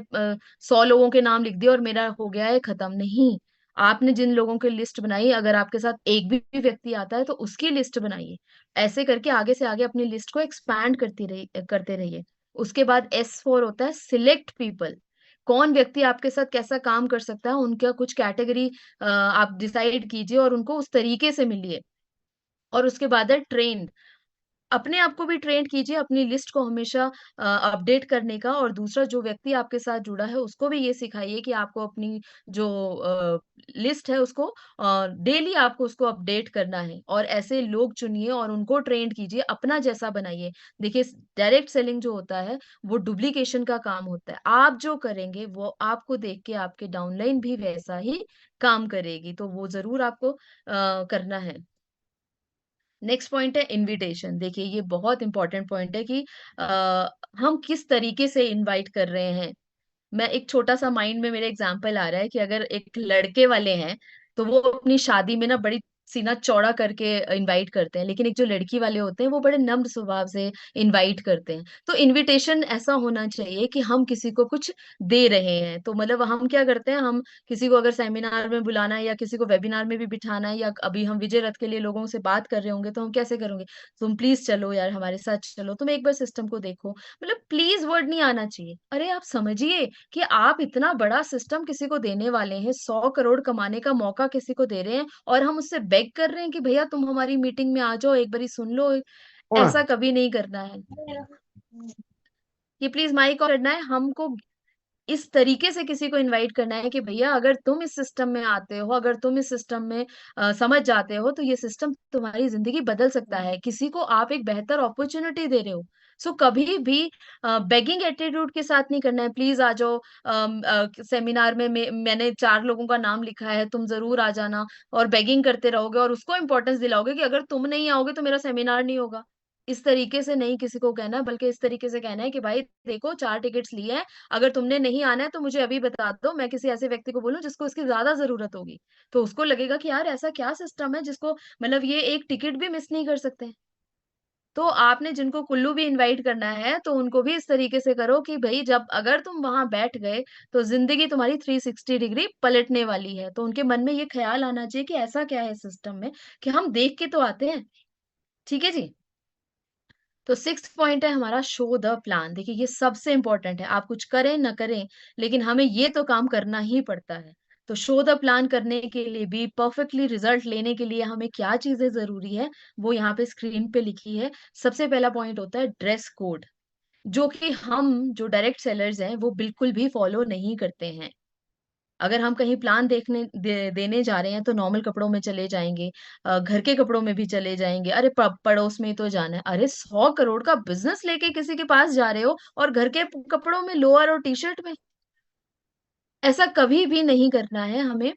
100 लोगों के नाम लिख दिए और मेरा हो गया है खत्म, नहीं। आपने जिन लोगों की लिस्ट बनाई, अगर आपके साथ एक भी व्यक्ति आता है तो उसकी लिस्ट बनाइए। ऐसे करके आगे से आगे अपनी लिस्ट को एक्सपैंड करते रहिए। उसके बाद एस फोर होता है सिलेक्ट पीपल। कौन व्यक्ति आपके साथ कैसा काम कर सकता है, उनका कुछ कैटेगरी आप डिसाइड कीजिए और उनको उस तरीके से मिलिए। और उसके बाद है ट्रेन। अपने आप को भी ट्रेन कीजिए अपनी लिस्ट को हमेशा अपडेट करने का, और दूसरा जो व्यक्ति आपके साथ जुड़ा है उसको भी ये सिखाइए कि आपको अपनी जो लिस्ट है उसको डेली आपको उसको अपडेट करना है। और ऐसे लोग चुनिए और उनको ट्रेन कीजिए, अपना जैसा बनाइए। देखिए, डायरेक्ट सेलिंग जो होता है वो डुप्लीकेशन का काम होता है। आप जो करेंगे वो आपको देख के आपके डाउनलाइन भी वैसा ही काम करेगी, तो वो जरूर आपको करना है। नेक्स्ट पॉइंट है इनविटेशन। देखिए, ये बहुत इंपॉर्टेंट पॉइंट है कि हम किस तरीके से इनवाइट कर रहे हैं। मैं एक छोटा सा माइंड में मेरे एग्जांपल आ रहा है कि अगर एक लड़के वाले हैं तो वो अपनी शादी में ना बड़ी सीना चौड़ा करके इनवाइट करते हैं, लेकिन एक जो लड़की वाले होते हैं वो बड़े नम्र स्वभाव से इनवाइट करते हैं। तो इनविटेशन ऐसा होना चाहिए कि हम किसी को कुछ दे रहे हैं, तो मतलब हम क्या करते हैं, हम किसी को अगर सेमिनार में बुलाना है या किसी को वेबिनार में भी बिठाना है, या अभी हम विजय रथ के लिए लोगों से बात कर रहे होंगे तो हम कैसे करेंगे, तुम प्लीज चलो यार हमारे साथ चलो, तुम एक बार सिस्टम को देखो। मतलब प्लीज वर्ड नहीं आना चाहिए। अरे आप समझिए कि आप इतना बड़ा सिस्टम किसी को देने वाले हैं, 100 करोड़ कमाने का मौका किसी को दे रहे हैं, और हम उससे बेग कर रहे हैं कि भैया तुम हमारी मीटिंग में आ जाओ, एक बारी सुन लो। ऐसा कभी नहीं करना है कि प्लीज माइक ऑन करना है हमको। इस तरीके से किसी को इनवाइट करना है कि भैया अगर तुम इस सिस्टम में आते हो, अगर तुम इस सिस्टम में समझ जाते हो, तो ये सिस्टम तुम्हारी जिंदगी बदल सकता है। किसी को आप एक बेहतर अपॉर्चुनिटी दे रहे हो। सो कभी भी बेगिंग एटीट्यूड के साथ नहीं करना है, प्लीज आ जाओ सेमिनार में, मैंने 4 लोगों का नाम लिखा है, तुम जरूर आ जाना। और बेगिंग करते रहोगे और उसको इंपॉर्टेंस दिलाओगे कि अगर तुम नहीं आओगे तो मेरा सेमिनार नहीं होगा। इस तरीके से नहीं किसी को कहना है, बल्कि इस तरीके से कहना है कि भाई देखो 4 टिकट्स लिए हैं, अगर तुमने नहीं आना है तो मुझे अभी बता दो, मैं किसी ऐसे व्यक्ति को बोलूं जिसको इसकी ज्यादा जरूरत होगी। तो उसको लगेगा कि यार ऐसा क्या सिस्टम है जिसको मतलब ये एक टिकट भी मिस नहीं कर सकते। तो आपने जिनको कुल्लू भी इनवाइट करना है तो उनको भी इस तरीके से करो कि भाई जब अगर तुम वहां बैठ गए तो जिंदगी तुम्हारी 360 डिग्री पलटने वाली है। तो उनके मन में ये ख्याल आना चाहिए कि ऐसा क्या है सिस्टम में कि हम देख के तो आते हैं। ठीक है जी। तो सिक्स पॉइंट है हमारा, शो द प्लान। देखिए, ये सबसे इंपॉर्टेंट है, आप कुछ करें ना करें लेकिन हमें ये तो काम करना ही पड़ता है। तो शो द प्लान करने के लिए भी, परफेक्टली रिजल्ट लेने के लिए हमें क्या चीजें जरूरी है वो यहाँ पे स्क्रीन पे लिखी है। सबसे पहला पॉइंट होता है ड्रेस कोड, जो कि हम जो डायरेक्ट सेलर्स हैं वो बिल्कुल भी फॉलो नहीं करते हैं। अगर हम कहीं प्लान देने जा रहे हैं तो नॉर्मल कपड़ों में चले जाएंगे, घर के कपड़ों में भी चले जाएंगे। अरे पड़ोस में ही तो जाना है, अरे 100 करोड़ का बिजनेस लेके किसी के पास जा रहे हो और घर के कपड़ों में, लोअर और टी शर्ट में। ऐसा कभी भी नहीं करना है हमें।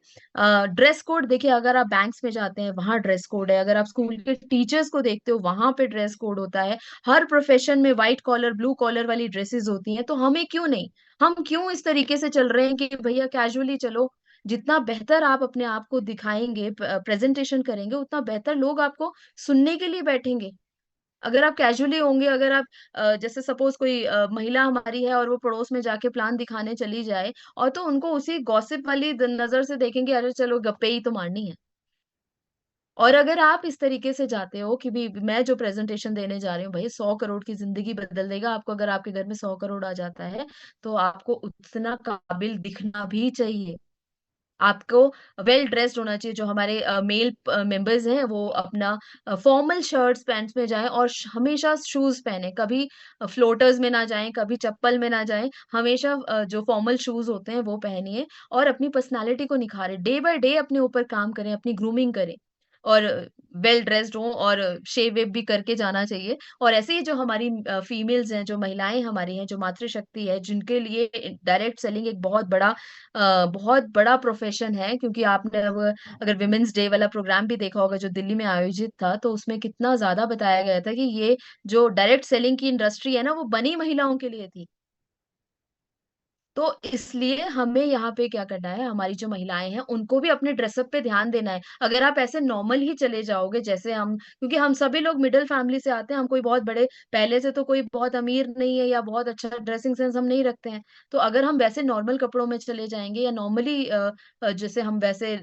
ड्रेस कोड देखिए, अगर आप बैंक्स में जाते हैं वहां ड्रेस कोड है, अगर आप स्कूल के टीचर्स को देखते हो वहां पे ड्रेस कोड होता है। हर प्रोफेशन में व्हाइट कॉलर ब्लू कॉलर वाली ड्रेसेस होती हैं, तो हमें क्यों नहीं, हम क्यों इस तरीके से चल रहे हैं कि भैया कैजुअली चलो। जितना बेहतर आप अपने आप को दिखाएंगे, प्रेजेंटेशन करेंगे, उतना बेहतर लोग आपको सुनने के लिए बैठेंगे। अगर आप कैजुअली होंगे, अगर आप जैसे सपोज कोई महिला हमारी है और वो पड़ोस में जाके प्लान दिखाने चली जाए, और तो उनको उसी गॉसिप वाली नजर से देखेंगे, अरे चलो गप्पे ही तो मारनी है। और अगर आप इस तरीके से जाते हो कि भी मैं जो प्रेजेंटेशन देने जा रही हूँ भाई 100 करोड़ की जिंदगी बदल देगा आपको, अगर आपके घर में 100 करोड़ आ जाता है तो आपको उतना काबिल दिखना भी चाहिए। आपको वेल ड्रेस्ड होना चाहिए। जो हमारे मेल मेंबर्स हैं वो अपना फॉर्मल शर्ट्स पैंट्स में जाएँ और हमेशा शूज़ पहने। कभी फ्लोटर्स में ना जाएँ, कभी चप्पल में ना जाएँ। हमेशा जो फॉर्मल शूज़ होते हैं वो पहनिए और अपनी पर्सनैलिटी को निखारें। डे बाय डे अपने ऊपर काम करें, अपनी ग्रूमिंग करें और वेल ड्रेस्ड हों और शेव वेव भी करके जाना चाहिए। और ऐसे ही जो हमारी फीमेल्स हैं, जो महिलाएँ हमारी हैं, जो मातृशक्ति है, जिनके लिए डायरेक्ट सेलिंग एक बहुत बड़ा प्रोफ़ेशन है, क्योंकि आपने अब अगर वुमेन्स डे वाला प्रोग्राम भी देखा होगा जो दिल्ली में आयोजित था, तो उसमें कितना ज़्यादा बताया गया था कि ये जो डायरेक्ट सेलिंग की इंडस्ट्री है ना, वो बनी महिलाओं के लिए थी। तो इसलिए हमें यहाँ पे क्या करना है, हमारी जो महिलाएँ हैं, उनको भी अपने ड्रेसअप पे ध्यान देना है। अगर आप ऐसे नॉर्मल ही चले जाओगे जैसे हम, क्योंकि हम सभी लोग मिडल फैमिली से आते हैं, हम कोई बहुत बड़े पहले से तो कोई बहुत अमीर नहीं है या बहुत अच्छा ड्रेसिंग सेंस हम नहीं रखते हैं। तो अगर हम वैसे नॉर्मल कपड़ों में चले जाएँगे या नॉर्मली जैसे हम वैसे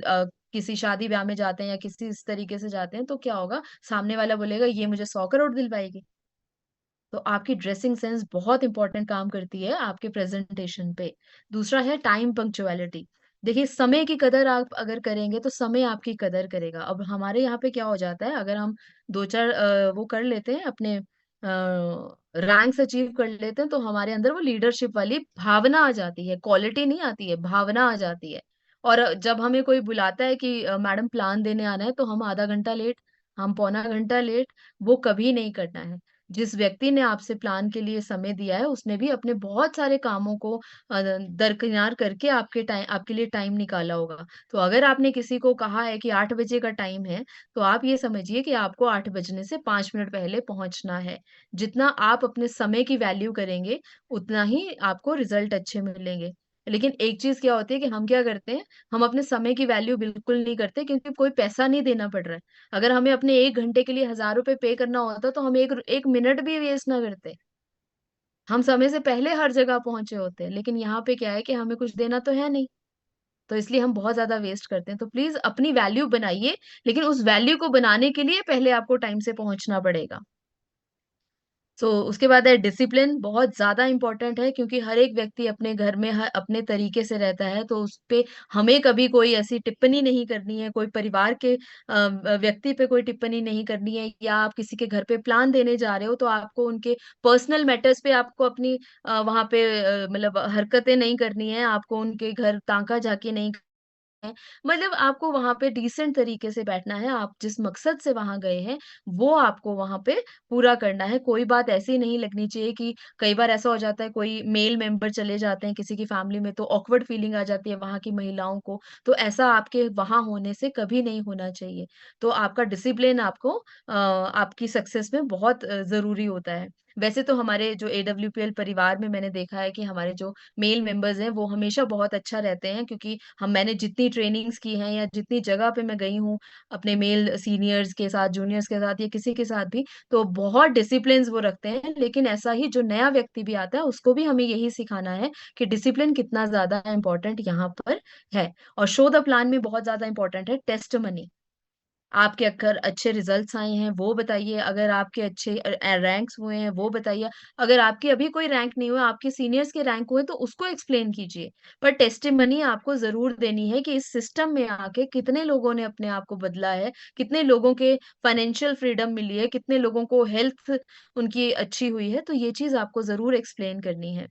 किसी शादी-ब्याह में जाते हैं या किसी इस तरीके से जाते हैं, तो क्या होगा, सामने वाला बोलेगा, "ये मुझे 100 करोड़ दिलवाएगी।" तो आपकी ड्रेसिंग सेंस बहुत इंपॉर्टेंट काम करती है आपके प्रेजेंटेशन पे। दूसरा है टाइम पंक्चुअलिटी। देखिए, समय की कदर आप अगर करेंगे तो समय आपकी कदर करेगा। अब हमारे यहाँ पे क्या हो जाता है, अगर हम 2-4 वो कर लेते हैं अपने रैंक्स अचीव कर लेते हैं तो हमारे अंदर वो लीडरशिप वाली भावना आ जाती है, क्वालिटी नहीं आती है, भावना आ जाती है। और जब हमें कोई बुलाता है कि मैडम प्लान देने आना है, तो हम आधा घंटा लेट, हम पौना घंटा लेट, वो कभी नहीं करना है। जिस व्यक्ति ने आपसे प्लान के लिए समय दिया है, उसने भी अपने बहुत सारे कामों को दरकिनार करके आपके लिए टाइम निकाला होगा। तो अगर आपने किसी को कहा है कि 8 बजे का टाइम है, तो आप ये समझिए कि आपको 8 बजने से 5 मिनट पहले पहुँचना है। जितना आप अपने समय की वैल्यू करेंगे, उतना ही आपको रिज़ल्ट अच्छे मिलेंगे। लेकिन एक चीज़ क्या होती है कि हम क्या करते हैं, हम अपने समय की वैल्यू बिल्कुल नहीं करते, क्योंकि कोई पैसा नहीं देना पड़ रहा है। अगर हमें अपने 1 घंटे के लिए ₹1000 पे करना होता, तो हम 1 मिनट भी वेस्ट ना करते। हम समय से पहले हर जगह पहुँचे होते। लेकिन यहाँ पे क्या है कि हमें कुछ देना तो है नहीं, तो इसलिए हम बहुत ज़्यादा वेस्ट करते हैं। तो प्लीज़ अपनी वैल्यू बनाइए, लेकिन उस वैल्यू को बनाने के लिए पहले आपको टाइम से पहुँचना पड़ेगा। उसके बाद है डिसिप्लिन, बहुत ज़्यादा इम्पोर्टेंट है, क्योंकि हर एक व्यक्ति अपने घर में अपने तरीके से रहता है, तो उसपे हमें कभी कोई ऐसी टिप्पणी नहीं करनी है, कोई परिवार के व्यक्ति पे कोई टिप्पणी नहीं करनी है, या आप किसी के घर पे प्लान देने जा रहे हो तो आपको उनके पर्सनल मैटर्स पे आपको अपनी वहाँ पे मतलब हरकतें नहीं करनी है, आपको उनके घर ताका-झाकी नहीं है। मतलब आपको वहाँ पे डिसेंट तरीके से बैठना है, आप जिस मकसद से वहाँ गए हैं, वो आपको वहाँ पे पूरा करना है। कोई बात ऐसी नहीं लगनी चाहिए कि कई बार ऐसा हो जाता है, कोई मेल मेंबर चले जाते हैं किसी की फैमिली में, तो ऑकवर्ड फीलिंग आ जाती है वहाँ की महिलाओं को, तो ऐसा आपके वहाँ होने से कभी नहीं होना चाहिए। तो आपका डिसिप्लिन आपको आपकी सक्सेस में बहुत ज़रूरी होता है। वैसे तो हमारे जो एडब्ल्यूपीएल परिवार में मैंने देखा है कि हमारे जो मेल मेंबर्स हैं, वो हमेशा बहुत अच्छा रहते हैं, क्योंकि मैंने जितनी ट्रेनिंग्स की हैं या जितनी जगह पे मैं गई हूँ, अपने मेल सीनियर्स के साथ, जूनियर्स के साथ या किसी के साथ भी, तो बहुत डिसिप्लिन्स वो रखते हैं। लेकिन ऐसा ही जो नया व्यक्ति भी आता है, उसको भी हमें यही सिखाना है कि डिसिप्लिन कितना ज़्यादा इम्पोर्टेंट यहाँ पर है। और शो द प्लान में बहुत ज़्यादा इम्पोर्टेंट है टेस्टिमनी। आपके अगर अच्छे रिजल्ट्स आए हैं, वो बताइए, अगर आपके अच्छे रैंक्स हुए हैं, वो बताइए। अगर आपके अभी कोई रैंक नहीं हुआ, आपके सीनियर्स के रैंक हुए, तो उसको एक्सप्लेन कीजिए। पर टेस्टिमनी आपको ज़रूर देनी है कि इस सिस्टम में आके कितने लोगों ने अपने आप को बदला है, कितने लोगों के फाइनेंशियल फ्रीडम मिली है, कितने लोगों को हेल्थ उनकी अच्छी हुई है, तो ये चीज़ आपको ज़रूर एक्सप्लेन करनी है।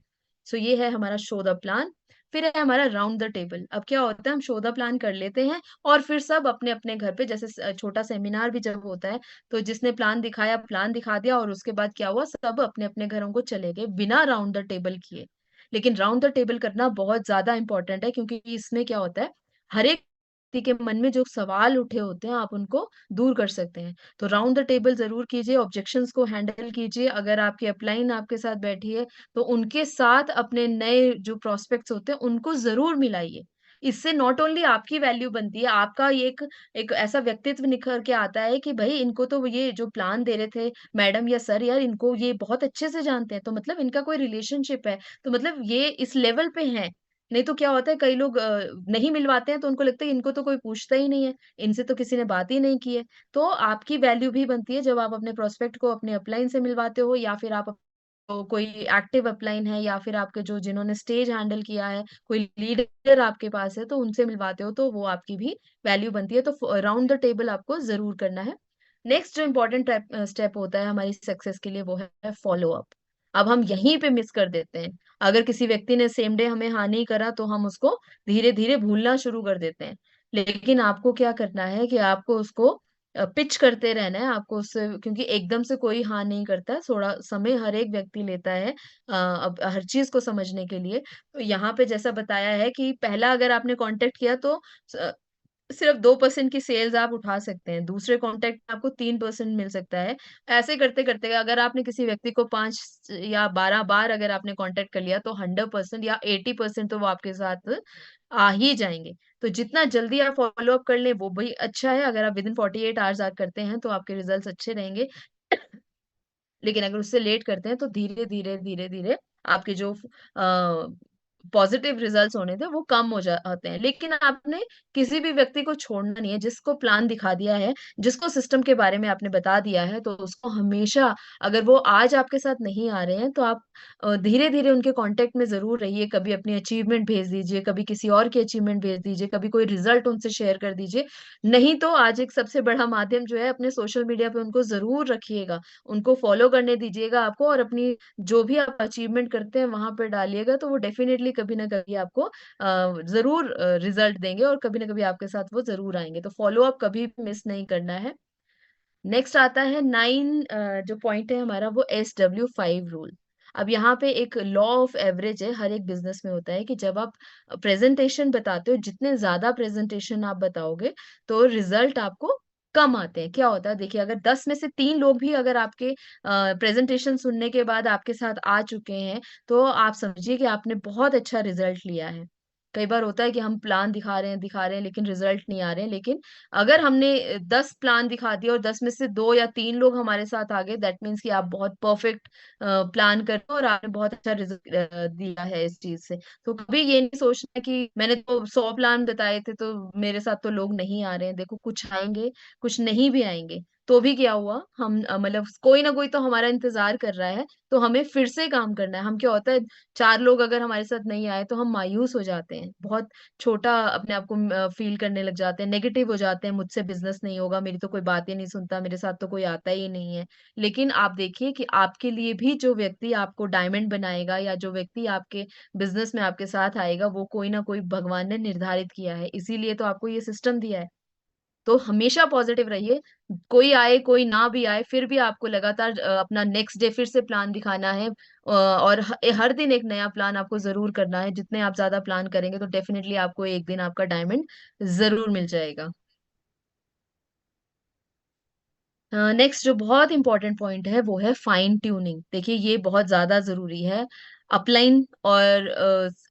ये है हमारा शो द प्लान। फिर है हमारा राउंड द टेबल। अब क्या होता है, हम शो द प्लान कर लेते हैं और फिर सब अपने-अपने घर पे, जैसे छोटा सेमिनार भी जब होता है, तो जिसने प्लान दिखाया, प्लान दिखा दिया और उसके बाद क्या हुआ, सब अपने-अपने घरों को चले गए, बिना राउंड द टेबल किए। लेकिन राउंड द टेबल करना बहुत ज़्यादा इम्पोर्टेंट है, क्योंकि इसमें क्या होता है, हर एक व्यक्ति के मन में जो सवाल उठे होते हैं, आप उनको दूर कर सकते हैं। तो राउंड द टेबल ज़रूर कीजिए, ऑब्जेक्शंस को हैंडल कीजिए। अगर आपकी अपलाइन आपके साथ बैठी है, तो उनके साथ अपने नए जो प्रोस्पेक्ट्स होते हैं, उनको ज़रूर मिलाइए। इससे नॉट ओनली आपकी वैल्यू बनती है, आपका ये एक एक ऐसा व्यक्तित्व निखर के आता है कि भई इनको तो ये जो प्लान दे रहे थे मैडम या सर, यार इनको ये बहुत अच्छे से जानते हैं, तो मतलब इनका कोई रिलेशनशिप है, तो मतलब ये इस लेवल पे हैं। नहीं तो क्या होता है, कई लोग नहीं मिलवाते हैं तो उनको लगता है इनको तो कोई पूछता ही नहीं है, इनसे तो किसी ने बात ही नहीं की है। तो आपकी वैल्यू भी बनती है जब आप अपने प्रोस्पेक्ट को अपने अपलाइन से मिलवाते हो, या फिर आप तो कोई एक्टिव अपलाइन है या फिर आपके जो जिन्होंने स्टेज हैंडल किया है, कोई लीडर आपके पास है, तो उनसे मिलवाते हो तो वो आपकी भी वैल्यू बनती है। तो राउंड द टेबल आपको ज़रूर करना है। नेक्स्ट जो इम्पोर्टेंट स्टेप होता है हमारी सक्सेस के लिए वो है फॉलो अप। अब हम यहीं पे मिस कर देते हैं। अगर किसी व्यक्ति ने सेम डे हमें हाँ नहीं करा तो हम उसको धीरे-धीरे भूलना शुरू कर देते हैं। लेकिन आपको क्या करना है कि आपको उसको पिच करते रहना है आपको उससे, क्योंकि एकदम से कोई हाँ नहीं करता है, थोड़ा समय हर एक व्यक्ति लेता है अब हर चीज को समझने के लिए। तो यहाँ पे जैसा बताया है कि पहला अगर आपने कांटेक्ट किया तो सिर्फ 2% की सेल्स आप उठा सकते हैं, दूसरे कॉन्टैक्ट में आपको 3% मिल सकता है। ऐसे करते-करते अगर आपने किसी व्यक्ति को 5 या 12 बार अगर आपने कॉन्टैक्ट कर लिया तो 100% या 80% तो वो आपके साथ आ ही जाएँगे। तो जितना जल्दी आप फ़ॉलो अप कर लें वो भी अच्छा है, अगर आप विदिन 48 आवर्स आप करते हैं तो आपके रिजल्ट्स अच्छे रहेंगे। लेकिन अगर उससे लेट करते हैं तो धीरे-धीरे, धीरे-धीरे आपके जो पॉजिटिव रिजल्ट्स होने थे वो कम हो जाते हैं। लेकिन आपने किसी भी व्यक्ति को छोड़ना नहीं है, जिसको प्लान दिखा दिया है, जिसको सिस्टम के बारे में आपने बता दिया है, तो उसको हमेशा, अगर वो आज आपके साथ नहीं आ रहे हैं तो आप धीरे-धीरे उनके कॉन्टैक्ट में ज़रूर रहिए। कभी अपनी अचीवमेंट भेज दीजिए, कभी किसी और की अचीवमेंट भेज दीजिए, कभी कोई रिजल्ट उनसे शेयर कर दीजिए। नहीं तो आज एक सबसे बड़ा माध्यम जो है, अपने सोशल मीडिया पे उनको ज़रूर रखिएगा। उनको फॉलो करने दीजिएगा आपको, और अपनी जो भी आप अचीवमेंट करते हैं वहाँ पे डालिएगा, तो वो डेफ़िनेटली कभी न कभी आपको ज़रूर रिज़ल्ट देंगे और कभी न कभी आपके साथ वो ज़रूर आएँगे। तो फ़ॉलो अप कभी भी मिस नहीं करना है। नेक्स्ट आता है 9 जो पॉइंट है हमारा वो SW5 रूल। अब यहाँ पे एक लॉ ऑफ एवरेज है, हर एक बिज़नेस में होता है कि जब आप प्रेज़ेंटेशन बताते हो, जितने ज़्यादा प्रेज़ेंटेशन आप बताओगे, तो रिज़ल्ट आपको कम आते हैं। क्या होता है देखिए, अगर 10 में से 3 लोग भी अगर आपके प्रेज़ेंटेशन सुनने के बाद आपके साथ आ चुके हैं, तो आप समझिए कि आपने बहुत अच्छा रिज़ल्ट लिया है। कई बार होता है कि हम प्लान दिखा रहे हैं लेकिन रिज़ल्ट नहीं आ रहे हैं, लेकिन अगर हमने 10 प्लान दिखा दिए और 10 में से 2 या 3 लोग हमारे साथ आ गए, दैट मीन्स कि आप बहुत परफेक्ट प्लान कर रहे हो और आपने बहुत अच्छा रिज़ल्ट दिया है इस चीज़ से। तो कभी ये नहीं सोचना कि मैंने तो 100 प्लान बताए थे तो मेरे साथ तो लोग नहीं आ रहे हैं। देखो, कुछ आएँगे, कुछ नहीं भी आएँगे, तो भी क्या हुआ, हम मतलब कोई ना कोई तो हमारा इंतज़ार कर रहा है, तो हमें फिर से काम करना है। हम क्या होता है, 4 लोग अगर हमारे साथ नहीं आए तो हम मायूस हो जाते हैं। बहुत छोटा अपने आप को फ़ील करने लग जाते हैं, नेगेटिव हो जाते हैं, मुझसे बिज़नेस नहीं होगा, मेरी तो कोई बात ही नहीं सुनता, मेरे साथ तो कोई आता ही नहीं है। लेकिन आप देखिए कि आपके लिए भी जो व्यक्ति आपको डायमंड बनाएगा या जो व्यक्ति आपके बिज़नेस में आपके साथ आएगा, वो कोई ना कोई भगवान ने निर्धारित किया है, इसीलिए तो आपको ये सिस्टम दिया है। तो हमेशा पॉजिटिव रहिए, कोई आए, कोई ना भी आए, फिर भी आपको लगातार अपना नेक्स्ट डे फिर से प्लान दिखाना है, और हर दिन एक नया प्लान आपको ज़रूर करना है। जितने आप ज़्यादा प्लान करेंगे तो डेफिनिटली आपको एक दिन आपका डायमंड ज़रूर मिल जाएगा। नेक्स्ट जो बहुत इम्पोर्टेंट पॉइंट है वो है फाइन ट्यूनिंग। देखिए, ये बहुत ज़्यादा ज़रूरी है। अपलाइन और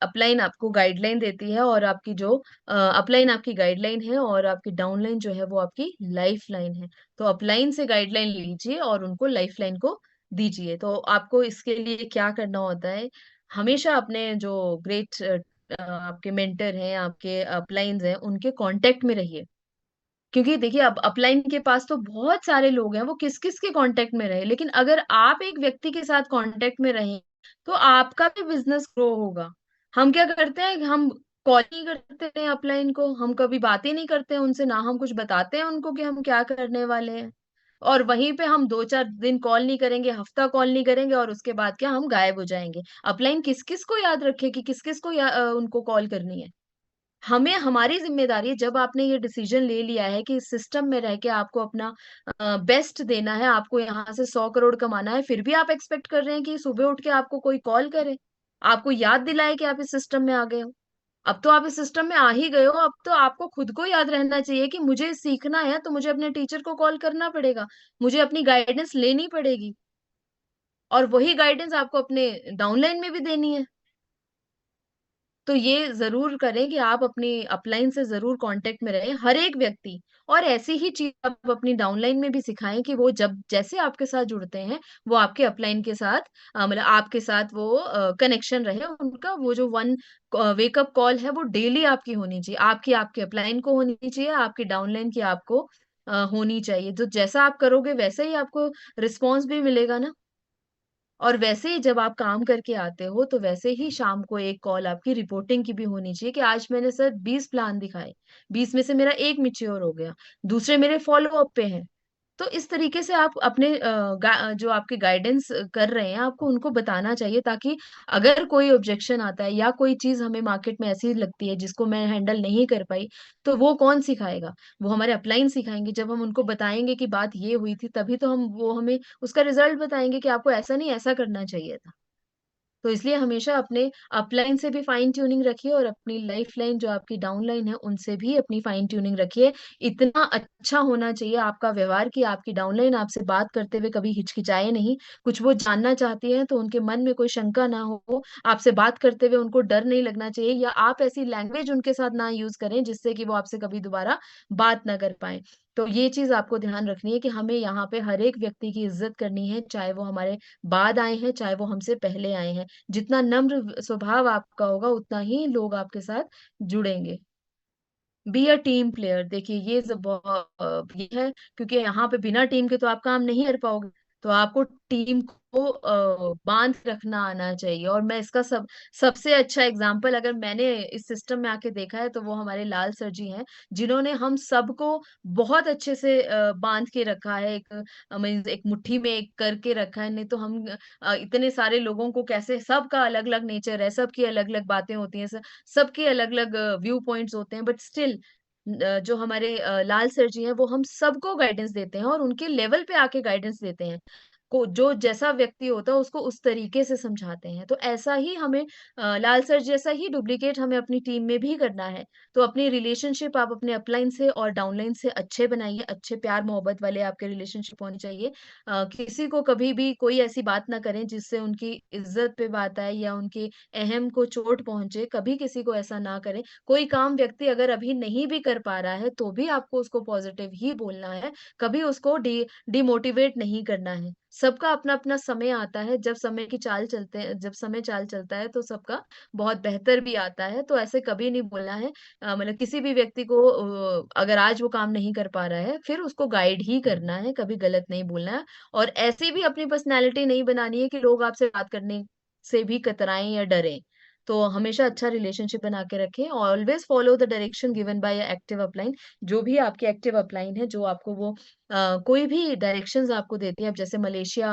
अपलाइन आपको गाइडलाइन देती है, और आपकी जो अपलाइन आपकी गाइडलाइन है और आपकी डाउनलाइन जो है वो आपकी लाइफलाइन है। तो अपलाइन से गाइडलाइन लीजिए और उनको लाइफलाइन को दीजिए। तो आपको इसके लिए क्या करना होता है, हमेशा अपने जो ग्रेट आपके मेंटर हैं, आपके अपलाइन्स हैं, उनके कॉन्टैक्ट में रहिए। क्योंकि देखिए, अब अपलाइन के पास तो बहुत सारे लोग हैं, वो किस-किस के कॉन्टैक्ट में रहे, लेकिन अगर आप एक व्यक्ति के साथ कॉन्टैक्ट में रहें, तो आपका भी बिज़नेस ग्रो होगा। हम क्या करते हैं, हम कॉल नहीं करते हैं अपलाइन को, हम कभी बात ही नहीं करते हैं उनसे, ना हम कुछ बताते हैं उनको कि हम क्या करने वाले हैं। और वहीं पे हम 2-4 दिन कॉल नहीं करेंगे, हफ्ता कॉल नहीं करेंगे और उसके बाद क्या, हम गायब हो जाएँगे। अपलाइन किस-किस को याद रखे कि किस-किस को उनको कॉल करनी है। हमें, हमारी ज़िम्मेदारी है, जब आपने ये डिसीज़न ले लिया है कि इस सिस्टम में रह के आपको अपना बेस्ट देना है, आपको यहाँ से 100 करोड़ कमाना है, फिर भी आप एक्सपेक्ट कर रहे हैं कि सुबह उठ के आपको कोई कॉल करे, आपको याद दिलाए कि आप इस सिस्टम में आ गए हो। अब तो आप इस सिस्टम में आ ही गए हो, अब तो आपको खुद को याद रहना चाहिए कि मुझे सीखना है, तो मुझे अपने टीचर को कॉल करना पड़ेगा, मुझे अपनी गाइडेंस लेनी पड़ेगी, और वही गाइडेंस आपको अपने डाउनलाइन में भी देनी है। तो ये ज़रूर करें कि आप अपनी अपलाइन से ज़रूर कॉन्टैक्ट में रहें, हर एक व्यक्ति। और ऐसी ही चीज़ आप अपनी डाउनलाइन में भी सिखाएँ कि वो जब जैसे आपके साथ जुड़ते हैं, वो आपके अपलाइन के साथ मतलब आपके साथ वो कनेक्शन रहे उनका। वो जो वन वेकअप कॉल है वो डेली आपकी होनी चाहिए। आपकी आपके अपलाइन को होनी चाहिए, आपकी डाउनलाइन की आपको होनी चाहिए। तो जैसा आप करोगे वैसा ही आपको रिस्पॉन्स भी मिलेगा ना। और वैसे ही जब आप काम करके आते हो तो वैसे ही शाम को एक कॉल आपकी रिपोर्टिंग की भी होनी चाहिए कि आज मैंने सर 20 प्लान दिखाए, 20 में से मेरा एक मिच्योर हो गया, दूसरे मेरे फॉलो अप पे हैं। तो इस तरीके से आप अपने जो आपके गाइडेंस कर रहे हैं आपको उनको बताना चाहिए, ताकि अगर कोई ऑब्जेक्शन आता है या कोई चीज हमें मार्केट में ऐसी लगती है जिसको मैं हैंडल नहीं कर पाई, तो वो कौन सिखाएगा? वो हमारे अपलाइन सिखाएंगे। जब हम उनको बताएंगे कि बात ये हुई थी, तभी तो हम वो हमें उसका रिजल्ट बताएंगे कि आपको ऐसा नहीं ऐसा करना चाहिए था। तो इसलिए हमेशा अपने अपलाइन से भी फाइन ट्यूनिंग रखिए और अपनी लाइफ लाइन जो आपकी डाउन लाइन है उनसे भी अपनी फाइन ट्यूनिंग रखिए। इतना अच्छा होना चाहिए आपका व्यवहार कि आपकी डाउन लाइन आपसे बात करते हुए कभी हिचकिचाए नहीं। कुछ वो जानना चाहती है तो उनके मन में कोई शंका ना हो, आपसे बात करते हुए उनको डर नहीं लगना चाहिए, या आप ऐसी लैंग्वेज उनके साथ ना यूज करें जिससे कि वो आपसे कभी दोबारा बात ना कर पाए। तो ये चीज आपको ध्यान रखनी है कि हमें यहाँ पे हर एक व्यक्ति की इज्जत करनी है, चाहे वो हमारे बाद आए हैं चाहे वो हमसे पहले आए हैं। जितना नम्र स्वभाव आपका होगा उतना ही लोग आपके साथ जुड़ेंगे। बी अ टीम प्लेयर, देखिए ये ये है, क्योंकि यहाँ पे बिना टीम के तो आप काम नहीं कर पाओगे। तो आपको टीम को बांध के रखना आना चाहिए। और मैं इसका सबसे अच्छा एग्जाम्पल अगर मैंने इस सिस्टम में आके देखा है तो वो हमारे लाल सर जी हैं, जिन्होंने हम सबको बहुत अच्छे से बांध के रखा है, एक मीन्स एक मुट्ठी में एक करके रखा है। नहीं तो हम इतने सारे लोगों को कैसे, सबका अलग अलग नेचर है, सबकी अलग अलग बातें होती हैं, सबके अलग अलग व्यू पॉइंट्स होते हैं, बट स्टिल जो हमारे लाल सर जी हैं वो हम सबको गाइडेंस देते हैं और उनके लेवल पे आके गाइडेंस देते हैं। को जो जैसा व्यक्ति होता है उसको उस तरीके से समझाते हैं। तो ऐसा ही हमें लाल सर जैसा ही डुप्लीकेट हमें अपनी टीम में भी करना है। तो अपनी रिलेशनशिप आप अपने अपलाइन से और डाउनलाइन से अच्छे बनाइए, अच्छे प्यार मोहब्बत वाले आपके रिलेशनशिप होने चाहिए। किसी को कभी भी कोई ऐसी बात ना करें जिससे उनकी इज्जत पे बात आए या उनके अहम को चोट पहुंचे, कभी किसी को ऐसा ना करें। कोई काम व्यक्ति अगर अभी नहीं भी कर पा रहा है तो भी आपको उसको पॉजिटिव ही बोलना है, कभी उसको डिमोटिवेट नहीं करना है। सबका अपना अपना समय आता है, जब समय की चाल चलते हैं, जब समय चाल चलता है तो सबका बहुत बेहतर भी आता है। तो ऐसे कभी नहीं बोलना है। मतलब किसी भी व्यक्ति को अगर आज वो काम नहीं कर पा रहा है फिर उसको गाइड ही करना है, कभी गलत नहीं बोलना है। और ऐसी भी अपनी पर्सनैलिटी नहीं बनानी है कि लोग आपसे बात करने से भी कतराएं या डरें। तो हमेशा अच्छा रिलेशनशिप बना के रखें। Always follow the direction given by active upline. जो भी आपकी एक्टिव अपलाइन है, जो आपको वो कोई भी डायरेक्शंस आपको देती है, अब जैसे मलेशिया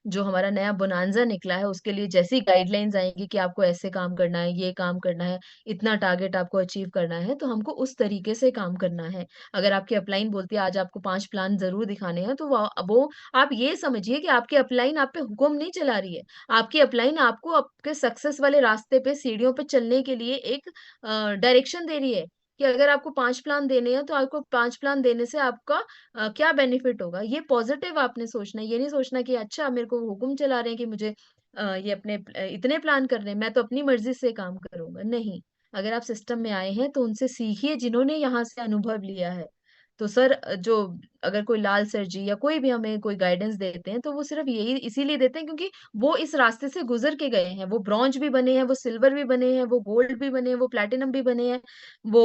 जो हमारा नया बोनांजा निकला है उसके लिए जैसी गाइडलाइंस आएंगी कि आपको ऐसे काम करना है, ये काम करना है, इतना टारगेट आपको अचीव करना है, तो हमको उस तरीके से काम करना है। अगर आपकी अपलाइन बोलती है आज आपको 5 प्लान जरूर दिखाने हैं, तो वो आप ये समझिए कि आपकी अपलाइन आप पे हुक्म नहीं चला रही है। आपकी अपलाइन आपको आपके सक्सेस वाले रास्ते पे सीढ़ियों पे चलने के लिए एक डायरेक्शन दे रही है कि अगर आपको 5 प्लान देने हैं तो आपको 5 प्लान देने से आपका क्या बेनिफिट होगा। ये पॉजिटिव आपने सोचना है, ये नहीं सोचना कि अच्छा मेरे को हुक्म चला रहे हैं कि मुझे ये अपने इतने प्लान करने हैं, मैं तो अपनी मर्जी से काम करूंगा। नहीं, अगर आप सिस्टम में आए हैं तो उनसे सीखिए जिन्होंने यहाँ से अनुभव लिया है। तो सर जो अगर कोई लाल सर जी या कोई भी हमें कोई गाइडेंस देते हैं तो वो सिर्फ यही इसीलिए देते हैं क्योंकि वो इस रास्ते से गुजर के गए हैं। वो ब्रॉन्ज भी बने हैं, वो सिल्वर भी बने हैं, वो गोल्ड भी बने हैं, वो प्लैटिनम भी बने हैं, वो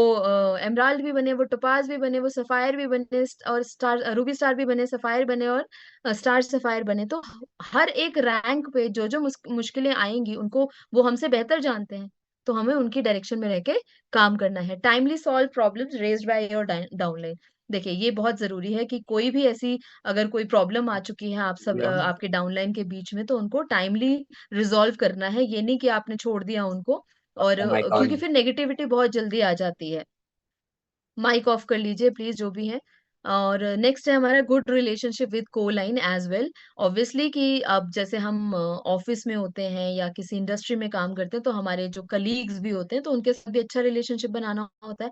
एमराल्ड भी बने, वो टोपाज भी बने, वो सफायर भी बने, और स्टार रूबी स्टार भी बने, सफायर बने, और स्टार सफायर बने। तो हर एक रैंक पे जो जो मुश्किलें आएंगी उनको वो हमसे बेहतर जानते हैं। तो हमें उनकी डायरेक्शन में रह के काम करना है। Timely solve problems raised by your downline. देखिए ये बहुत जरूरी है कि कोई भी ऐसी अगर कोई प्रॉब्लम आ चुकी है आप सब Yeah. आपके डाउनलाइन के बीच में, तो उनको टाइमली रिजॉल्व करना है। ये नहीं कि आपने छोड़ दिया उनको, और Oh my क्योंकि God. फिर नेगेटिविटी बहुत जल्दी आ जाती है। माइक ऑफ कर लीजिए प्लीज जो भी है। और नेक्स्ट है हमारा गुड रिलेशनशिप विद को लाइन एज वेल। ऑब्वियसली कि अब जैसे हम ऑफिस में होते हैं या किसी इंडस्ट्री में काम करते हैं तो हमारे जो कलीग्स भी होते हैं तो उनके साथ भी अच्छा रिलेशनशिप बनाना होता है।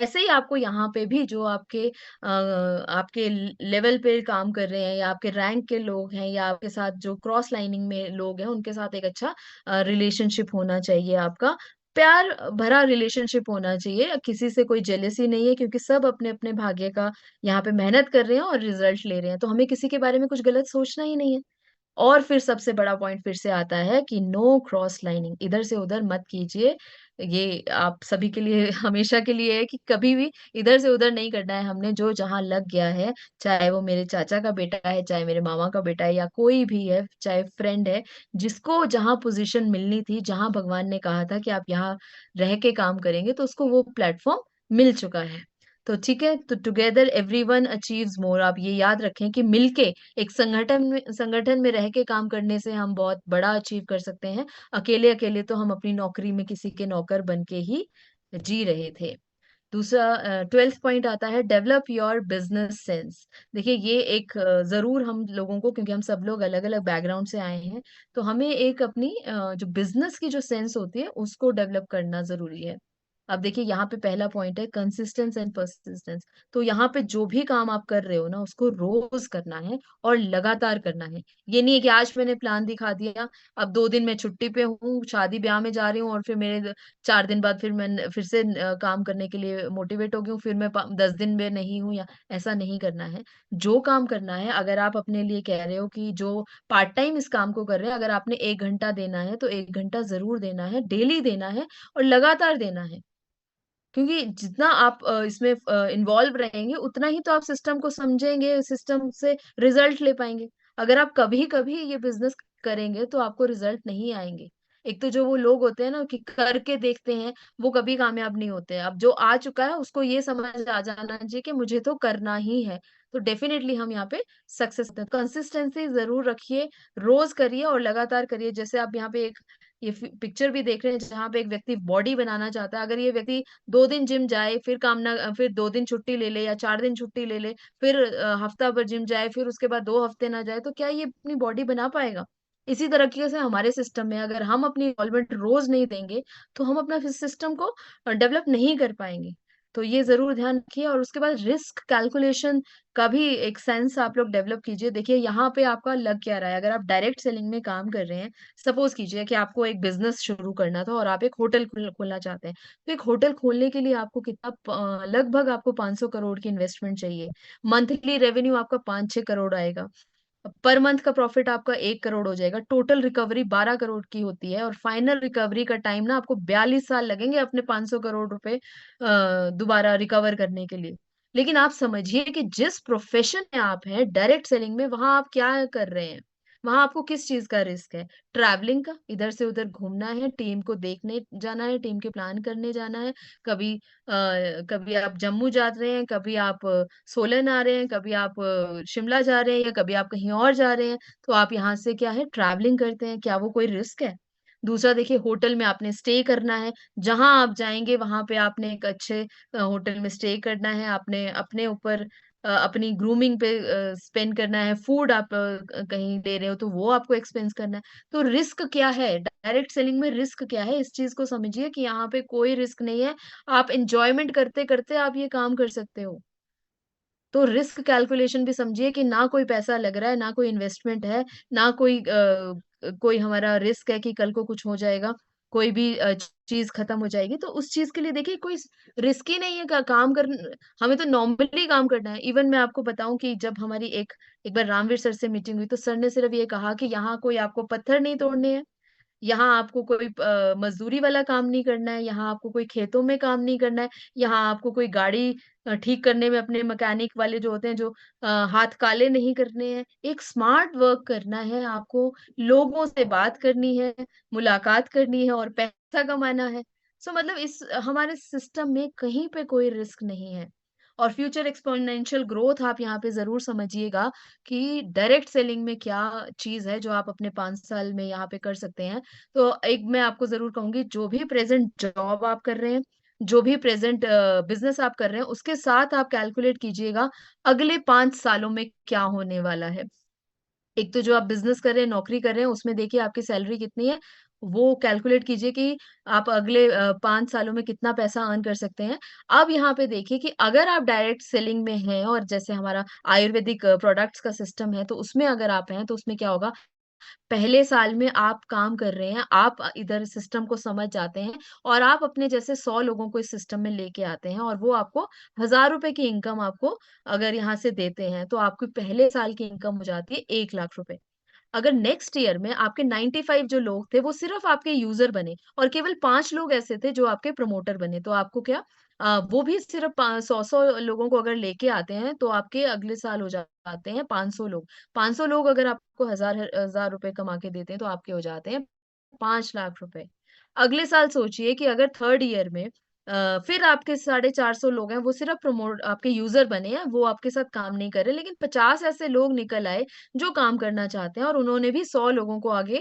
ऐसे ही आपको यहाँ पे भी जो आपके लेवल पे काम कर रहे हैं या आपके रैंक के लोग हैं या आपके साथ जो क्रॉस लाइनिंग में लोग हैं उनके साथ एक अच्छा रिलेशनशिप होना चाहिए आपका। प्यार भरा रिलेशनशिप होना चाहिए, किसी से कोई जेलेसी नहीं है, क्योंकि सब अपने अपने भाग्य का यहाँ पे मेहनत कर रहे हैं और रिजल्ट ले रहे हैं, तो हमें किसी के बारे में कुछ गलत सोचना ही नहीं है। और फिर सबसे बड़ा पॉइंट फिर से आता है कि नो क्रॉस लाइनिंग, इधर से उधर मत कीजिए। ये आप सभी के लिए हमेशा के लिए है कि कभी भी इधर से उधर नहीं करना है हमने। जो जहां लग गया है, चाहे वो मेरे चाचा का बेटा है, चाहे मेरे मामा का बेटा है, या कोई भी है, चाहे फ्रेंड है, जिसको जहां पोजीशन मिलनी थी, जहां भगवान ने कहा था कि आप यहाँ रह के काम करेंगे, तो उसको वो प्लेटफॉर्म मिल चुका है। तो ठीक है, तो टुगेदर एवरीवन अचीव्स मोर, आप ये याद रखें कि मिलके एक संगठन में रह के काम करने से हम बहुत बड़ा अचीव कर सकते हैं। अकेले अकेले तो हम अपनी नौकरी में किसी के नौकर बन के ही जी रहे थे। दूसरा 12th पॉइंट आता है, डेवलप योर बिजनेस सेंस। देखिए ये एक जरूर हम लोगों को, क्योंकि हम सब लोग अलग अलग बैकग्राउंड से आए हैं, तो हमें एक अपनी जो बिजनेस की जो सेंस होती है उसको डेवलप करना जरूरी है। अब देखिए यहाँ पे पहला पॉइंट है कंसिस्टेंस एंड परसिस्टेंस। तो यहाँ पे जो भी काम आप कर रहे हो ना, उसको रोज करना है और लगातार करना है। ये नहीं है कि आज मैंने प्लान दिखा दिया, अब 2 दिन मैं छुट्टी पे हूँ, शादी ब्याह में जा रही हूँ, और फिर मेरे 4 दिन बाद फिर मैं फिर से काम करने के लिए मोटिवेट हो गई हूँ, फिर मैं 10 दिन में नहीं हूँ, या ऐसा नहीं करना है। जो काम करना है, अगर आप अपने लिए कह रहे हो कि जो पार्ट टाइम इस काम को कर रहे हैं, अगर आपने 1 घंटा देना है तो 1 घंटा जरूर देना है, डेली देना है और लगातार देना है। क्योंकि जितना आप इसमें इन्वॉल्व रहेंगे, उतना ही तो आप सिस्टम को समझेंगे, सिस्टम से रिजल्ट ले पाएंगे। अगर आप कभी कभी ये बिजनेस करेंगे तो आपको रिजल्ट नहीं आएंगे। एक तो जो वो लोग होते हैं ना कि करके देखते हैं, वो कभी कामयाब नहीं होते हैं। अब जो आ चुका है उसको ये समझ आ जाना चाहिए कि मुझे तो करना ही है, तो डेफिनेटली हम यहाँ पे सक्सेस। कंसिस्टेंसी जरूर रखिए, रोज करिए और लगातार करिए। जैसे आप यहाँ पे एक ये पिक्चर भी देख रहे हैं जहाँ पे एक व्यक्ति बॉडी बनाना चाहता है। अगर ये व्यक्ति 2 दिन जिम जाए, फिर काम ना, फिर 2 दिन छुट्टी ले ले या 4 दिन छुट्टी ले ले, फिर हफ्ता भर जिम जाए, फिर उसके बाद 2 हफ्ते ना जाए, तो क्या ये अपनी बॉडी बना पाएगा? इसी तरीके से हमारे सिस्टम में अगर हम अपनी इन्वॉल्वमेंट रोज नहीं देंगे, तो हम अपना सिस्टम को डेवलप नहीं कर पाएंगे। तो ये जरूर ध्यान रखिए। और उसके बाद रिस्क कैलकुलेशन का भी एक सेंस आप लोग डेवलप कीजिए। देखिए यहाँ पे आपका लग क्या रहा है। अगर आप डायरेक्ट सेलिंग में काम कर रहे हैं, सपोज कीजिए कि आपको एक बिजनेस शुरू करना था और आप एक होटल खोलना चाहते हैं, तो एक होटल खोलने के लिए आपको कितना लगभग आपको 500 करोड़ की इन्वेस्टमेंट चाहिए। मंथली रेवेन्यू आपका 5-6 करोड़ आएगा। पर मंथ का प्रॉफिट आपका 1 करोड़ हो जाएगा। टोटल रिकवरी 12 करोड़ की होती है, और फाइनल रिकवरी का टाइम ना आपको 42 साल लगेंगे अपने 500 करोड़ रुपए दोबारा रिकवर करने के लिए। लेकिन आप समझिए कि जिस प्रोफेशन में आप हैं, डायरेक्ट सेलिंग में, वहां आप क्या कर रहे हैं? वहां आपको किस चीज का रिस्क है? ट्रैवलिंग का, इधर से उधर घूमना है, टीम को देखने जाना है, टीम के प्लान करने जाना है। कभी कभी आप जम्मू जा रहे हैं, कभी आप सोलन आ रहे हैं, कभी आप शिमला जा रहे हैं, या कभी आप कहीं और जा रहे हैं। तो आप यहाँ से क्या है, ट्रैवलिंग करते हैं, क्या वो कोई रिस्क है? दूसरा देखिए, होटल में आपने स्टे करना है। जहां आप जाएंगे वहां पे आपने एक अच्छे होटल में स्टे करना है। आपने अपने ऊपर अपनी ग्रूमिंग पे स्पेंड करना है। फूड आप कहीं ले रहे हो तो वो आपको एक्सपेंस करना है। तो रिस्क क्या है डायरेक्ट सेलिंग में? रिस्क क्या है, इस चीज को समझिए कि यहाँ पे कोई रिस्क नहीं है। आप इंजॉयमेंट करते करते आप ये काम कर सकते हो। तो रिस्क कैलकुलेशन भी समझिए कि ना कोई पैसा लग रहा है, ना कोई इन्वेस्टमेंट है, ना कोई हमारा रिस्क है कि कल को कुछ हो जाएगा, कोई भी चीज खत्म हो जाएगी। तो उस चीज के लिए देखिए कोई रिस्क ही नहीं है काम कर। हमें तो नॉर्मली काम करना है। इवन मैं आपको बताऊं कि जब हमारी एक बार रामवीर सर से मीटिंग हुई, तो सर ने सिर्फ ये कहा कि यहाँ कोई आपको पत्थर नहीं तोड़ने हैं, यहाँ आपको कोई मजदूरी वाला काम नहीं करना है, यहाँ आपको कोई खेतों में काम नहीं करना है, यहाँ आपको कोई गाड़ी ठीक करने में अपने मैकेनिक वाले जो होते हैं, जो हाथ काले नहीं करने हैं। एक स्मार्ट वर्क करना है आपको, लोगों से बात करनी है, मुलाकात करनी है और पैसा कमाना है। सो मतलब इस हमारे सिस्टम में कहीं पे कोई रिस्क नहीं है। और फ्यूचर एक्सपोनेंशियल ग्रोथ आप यहाँ पे जरूर समझिएगा कि डायरेक्ट सेलिंग में क्या चीज है जो आप अपने 5 साल में यहाँ पे कर सकते हैं। तो एक मैं आपको जरूर कहूंगी, जो भी प्रेजेंट जॉब आप कर रहे हैं, जो भी प्रेजेंट बिजनेस आप कर रहे हैं, उसके साथ आप कैलकुलेट कीजिएगा अगले 5 सालों में क्या होने वाला है। एक तो जो आप बिजनेस कर रहे हैं, नौकरी कर रहे हैं, उसमें देखिए आपकी सैलरी कितनी है, वो कैलकुलेट कीजिए कि आप अगले 5 सालों में कितना पैसा अर्न कर सकते हैं। अब यहाँ पे देखिए कि अगर आप डायरेक्ट सेलिंग में हैं, और जैसे हमारा आयुर्वेदिक प्रोडक्ट्स का सिस्टम है, तो उसमें अगर आप हैं, तो उसमें क्या होगा, पहले साल में आप काम कर रहे हैं, आप इधर सिस्टम को समझ जाते हैं, और आप अपने जैसे 100 लोगों को इस सिस्टम में लेके आते हैं, और वो आपको 1000 रुपए की इनकम आपको अगर यहाँ से देते हैं, तो आपकी पहले साल की इनकम हो जाती है 1 लाख रुपए। अगर नेक्स्ट ईयर में आपके 95 जो लोग थे वो सिर्फ आपके यूजर बने और केवल 5 लोग ऐसे थे जो आपके प्रमोटर बने, तो आपको क्या वो भी सिर्फ 100 लोगों को अगर लेके आते हैं तो आपके अगले साल हो जाते हैं 500 लोग। 500 लोग अगर आपको हजार हजार रुपए कमा के देते हैं तो आपके हो जाते हैं 5 लाख रुपए। अगले साल सोचिए कि अगर थर्ड ईयर में फिर आपके 450 लोग हैं, वो सिर्फ प्रमोट आपके यूजर बने हैं, वो आपके साथ काम नहीं कर रहे, लेकिन 50 ऐसे लोग निकल आए जो काम करना चाहते हैं और उन्होंने भी 100 लोगों को आगे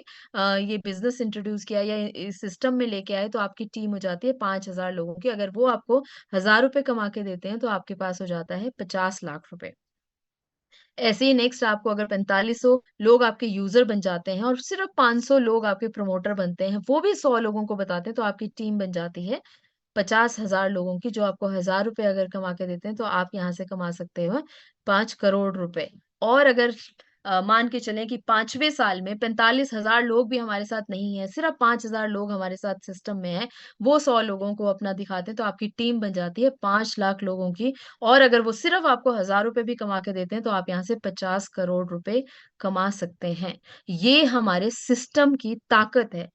ये बिजनेस इंट्रोड्यूस किया या इस सिस्टम में लेके आए, तो आपकी टीम हो जाती है 5,000 लोगों की। अगर वो आपको 1,000 रुपए कमा के देते हैं तो आपके पास हो जाता है 50 लाख रुपए। ऐसे ही नेक्स्ट आपको अगर 4500 लोग आपके यूजर बन जाते हैं और सिर्फ 500 लोग आपके प्रमोटर बनते हैं, वो भी 100 लोगों को बताते हैं, तो आपकी टीम बन जाती है 50,000 लोगों की, जो आपको 1,000 रुपए अगर कमा के देते हैं तो आप यहाँ से कमा सकते हो 5 करोड़ रुपए। और अगर मान के चलें कि 5वें साल में 45,000 लोग भी हमारे साथ नहीं है, सिर्फ 5,000 लोग हमारे साथ सिस्टम में है, वो 100 लोगों को अपना दिखाते हैं, तो आपकी टीम बन जाती है 5 लाख लोगों की। और अगर वो सिर्फ आपको 1,000 रुपए भी कमा के देते हैं तो आप यहाँ से 50 करोड़ रुपए कमा सकते हैं। ये हमारे सिस्टम की ताकत है।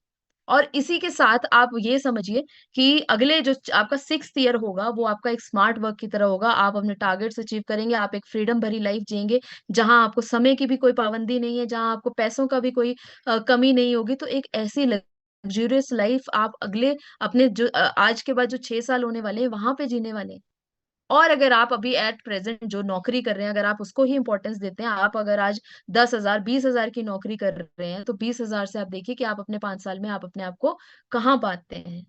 और इसी के साथ आप ये समझिए कि अगले जो आपका 6th ईयर होगा वो आपका एक स्मार्ट वर्क की तरह होगा। आप अपने टारगेट्स अचीव करेंगे, आप एक फ्रीडम भरी लाइफ जिएंगे, जहां आपको समय की भी कोई पाबंदी नहीं है, जहां आपको पैसों का भी कोई कमी नहीं होगी। तो एक ऐसी लग्जूरियस लाइफ आप अगले अपने जो आज के बाद जो 6 साल होने वाले हैं वहां पे जीने वाले हैं। और अगर आप अभी एट प्रेजेंट जो नौकरी कर रहे हैं, अगर आप उसको ही इंपॉर्टेंस देते हैं, आप अगर आज 10,000 20,000 की नौकरी कर रहे हैं, तो 20,000 से आप देखिए कि आप अपने 5 साल में आप अपने आप को कहाँ पाते हैं।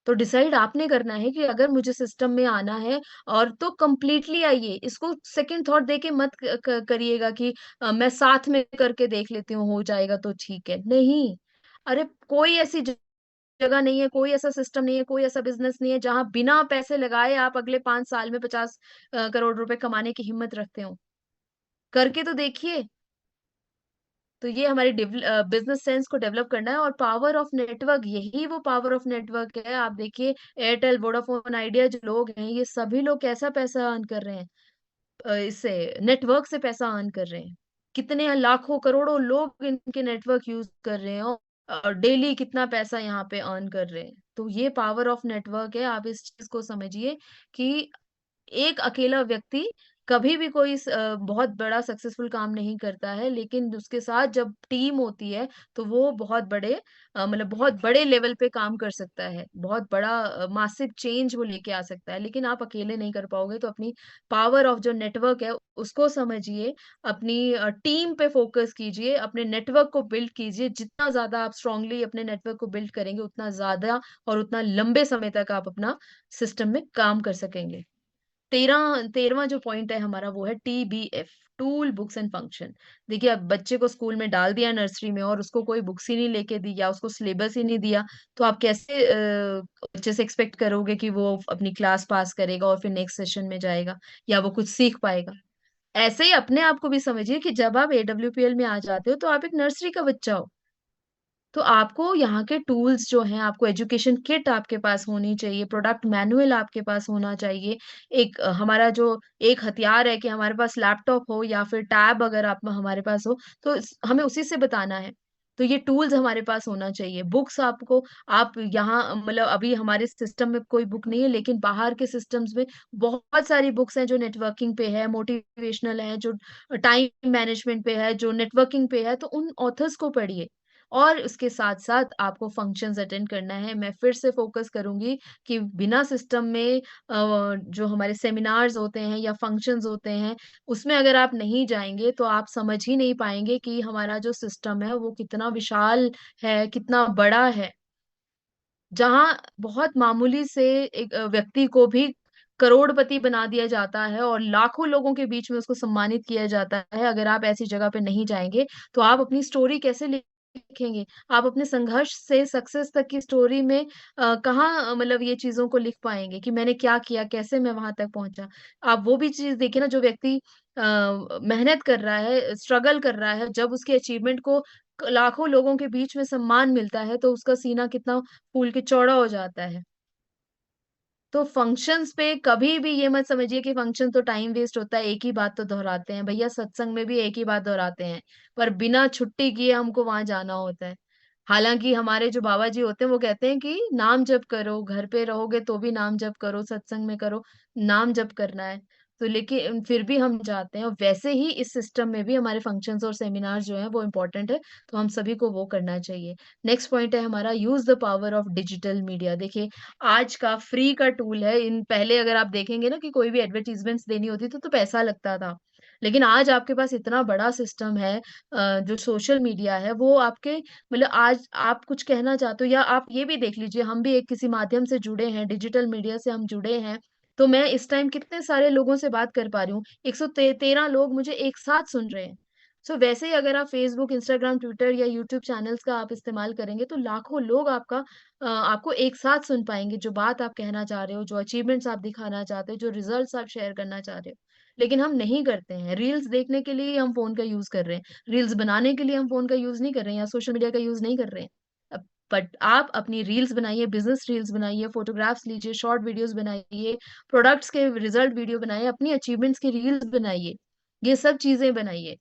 तो डिसाइड आपने करना है कि अगर मुझे सिस्टम में आना है और तो कंप्लीटली आइए, इसको सेकंड थॉट देके मत करिएगा कि मैं साथ में करके देख लेती हूँ, हो जाएगा तो ठीक है, नहीं। अरे कोई ऐसी जगह नहीं है, कोई ऐसा सिस्टम नहीं है, कोई ऐसा बिज़नेस नहीं है जहाँ बिना पैसे लगाए आप अगले 5 साल में 50 करोड़ रुपए कमाने की हिम्मत रखते हो। करके तो देखिए। तो ये हमारी बिज़नेस सेंस को डेवलप करना है और पावर ऑफ नेटवर्क, यही वो पावर ऑफ नेटवर्क है। आप देखिए एयरटेल, वोडाफोन, आइडिया जो लोग हैं, ये सभी लोग कैसा पैसा अर्न कर रहे हैं। इससे नेटवर्क से पैसा अर्न कर रहे हैं। कितने लाखों करोड़ों लोग इनके नेटवर्क यूज कर रहे हैं और डेली कितना पैसा यहाँ पे अर्न कर रहे हैं। तो ये पावर ऑफ नेटवर्क है। आप इस चीज को समझिए कि एक अकेला व्यक्ति कभी भी कोई बहुत बड़ा सक्सेसफुल काम नहीं करता है, लेकिन उसके साथ जब टीम होती है तो वो बहुत बड़े मतलब बहुत बड़े लेवल पे काम कर सकता है, बहुत बड़ा मासिव चेंज वो लेके आ सकता है। लेकिन आप अकेले नहीं कर पाओगे, तो अपनी पावर ऑफ जो नेटवर्क है उसको समझिए, अपनी टीम पे फोकस कीजिए, अपने नेटवर्क को बिल्ड कीजिए। जितना ज्यादा आप स्ट्रांगली अपने नेटवर्क को बिल्ड करेंगे, उतना ज्यादा और उतना लंबे समय तक आप अपना सिस्टम में काम कर सकेंगे। 13वां जो पॉइंट है हमारा वो है TBF, tool books and function. देखिए, अब बच्चे को स्कूल में डाल दिया नर्सरी में और उसको कोई बुक्स ही नहीं लेके दी या उसको सिलेबस ही नहीं दिया, तो आप कैसे बच्चे से एक्सपेक्ट करोगे कि वो अपनी क्लास पास करेगा और फिर नेक्स्ट सेशन में जाएगा या वो कुछ सीख पाएगा। ऐसे ही अपने आप को भी समझिए कि जब आप AWPL में आ जाते हो तो आप एक नर्सरी का बच्चा हो। तो आपको यहाँ के टूल्स जो हैं, आपको एजुकेशन किट आपके पास होनी चाहिए, प्रोडक्ट मैनुअल आपके पास होना चाहिए। एक हमारा जो एक हथियार है कि हमारे पास लैपटॉप हो या फिर टैब अगर आप हमारे पास हो, तो हमें उसी से बताना है। तो ये टूल्स हमारे पास होना चाहिए। बुक्स आपको आप यहाँ मतलब अभी हमारे सिस्टम में कोई बुक नहीं है, लेकिन बाहर के सिस्टम्स में बहुत सारी बुक्स हैं जो नेटवर्किंग पे है, मोटिवेशनल है, जो टाइम मैनेजमेंट पे है, जो नेटवर्किंग पे है, तो उन ऑथर्स को पढ़िए। और उसके साथ-साथ आपको फंक्शंस अटेंड करना है। मैं फिर से फ़ोकस करूँगी कि बिना सिस्टम में जो हमारे सेमिनार्स होते हैं या फंक्शंस होते हैं, उसमें अगर आप नहीं जाएँगे, तो आप समझ ही नहीं पाएँगे कि हमारा जो सिस्टम है, वो कितना विशाल है, कितना बड़ा है। जहाँ बहुत मामूली से एक व्यक्ति को भी करोड़पति बना दिया जाता है और लाखों लोगों के बीच में उसको सम्मानित किया जाता है। अगर आप ऐसी जगह पे नहीं जाएँगे, तो आप अपनी स्टोरी कैसे लिखेंगे? आप अपने संघर्ष से सक्सेस तक की स्टोरी में कहाँ मतलब ये चीज़ों को लिख पाएँगे कि मैंने क्या किया, कैसे मैं वहाँ तक पहुँचा? आप वो भी चीज़ देखिए ना, जो व्यक्ति मेहनत कर रहा है, स्ट्रगल कर रहा है, जब उसके अचीवमेंट को लाखों लोगों के बीच में सम्मान मिलता है, तो उसका सीना कितना फूल के चौड़ा हो जाता है। तो फंक्शंस पे कभी भी ये मत समझिए कि फंक्शन तो टाइम वेस्ट होता है, एक ही बात तो दोहराते हैं। भैया सत्संग में भी एक ही बात दोहराते हैं, पर बिना छुट्टी किए हमको वहां जाना होता है। हालांकि हमारे जो बाबा जी होते हैं वो कहते हैं कि नाम जप करो, घर पे रहोगे तो भी नाम जप करो, सत्संग में करो, नाम जप करना है। तो लेकिन फिर भी हम जाते हैं, और वैसे ही इस सिस्टम में भी हमारे फंक्शंस और सेमिनार जो है वो इम्पोर्टेंट है, तो हम सभी को वो करना चाहिए। नेक्स्ट पॉइंट है हमारा, use the power of digital media. देखिए, आज का फ्री का टूल है। इन पहले अगर आप देखेंगे ना कि कोई भी एडवर्टीजमेंट्स देनी होती तो पैसा लगता था, लेकिन आज आपके पास इतना बड़ा सिस्टम है। जो सोशल मीडिया है वो आपके, मतलब आज आप कुछ कहना चाहते हो, या आप ये भी देख लीजिए, हम भी एक किसी माध्यम से जुड़े हैं, डिजिटल मीडिया से हम जुड़े हैं, तो मैं इस टाइम कितने सारे लोगों से बात कर पा रही हूँ, 113 लोग मुझे एक साथ सुन रहे हैं। सो वैसे ही अगर आप फेसबुक, इंस्टाग्राम, ट्विटर या यूट्यूब चैनल्स का आप इस्तेमाल करेंगे तो लाखों लोग आपको एक साथ सुन पाएंगे, जो बात आप कहना चाह रहे हो, जो अचीवमेंट्स आप दिखाना चाहते हो, जो रिजल्ट्स आप शेयर करना चाह रहे हो। लेकिन हम नहीं करते हैं, रील्स देखने के लिए ही हम फोन का यूज कर रहे हैं, रील्स बनाने के लिए हम फोन का यूज नहीं कर रहे हैं, या सोशल मीडिया का यूज नहीं कर रहे हैं। बट आप अपनी रील्स बनाइए, बिजनेस रील्स बनाइए, फोटोग्राफ्स लीजिए, शॉर्ट वीडियोस बनाइए, प्रोडक्ट्स के रिजल्ट वीडियो बनाइए, अपनी अचीवमेंट्स की रील्स बनाइए, ये सब चीजें बनाइए,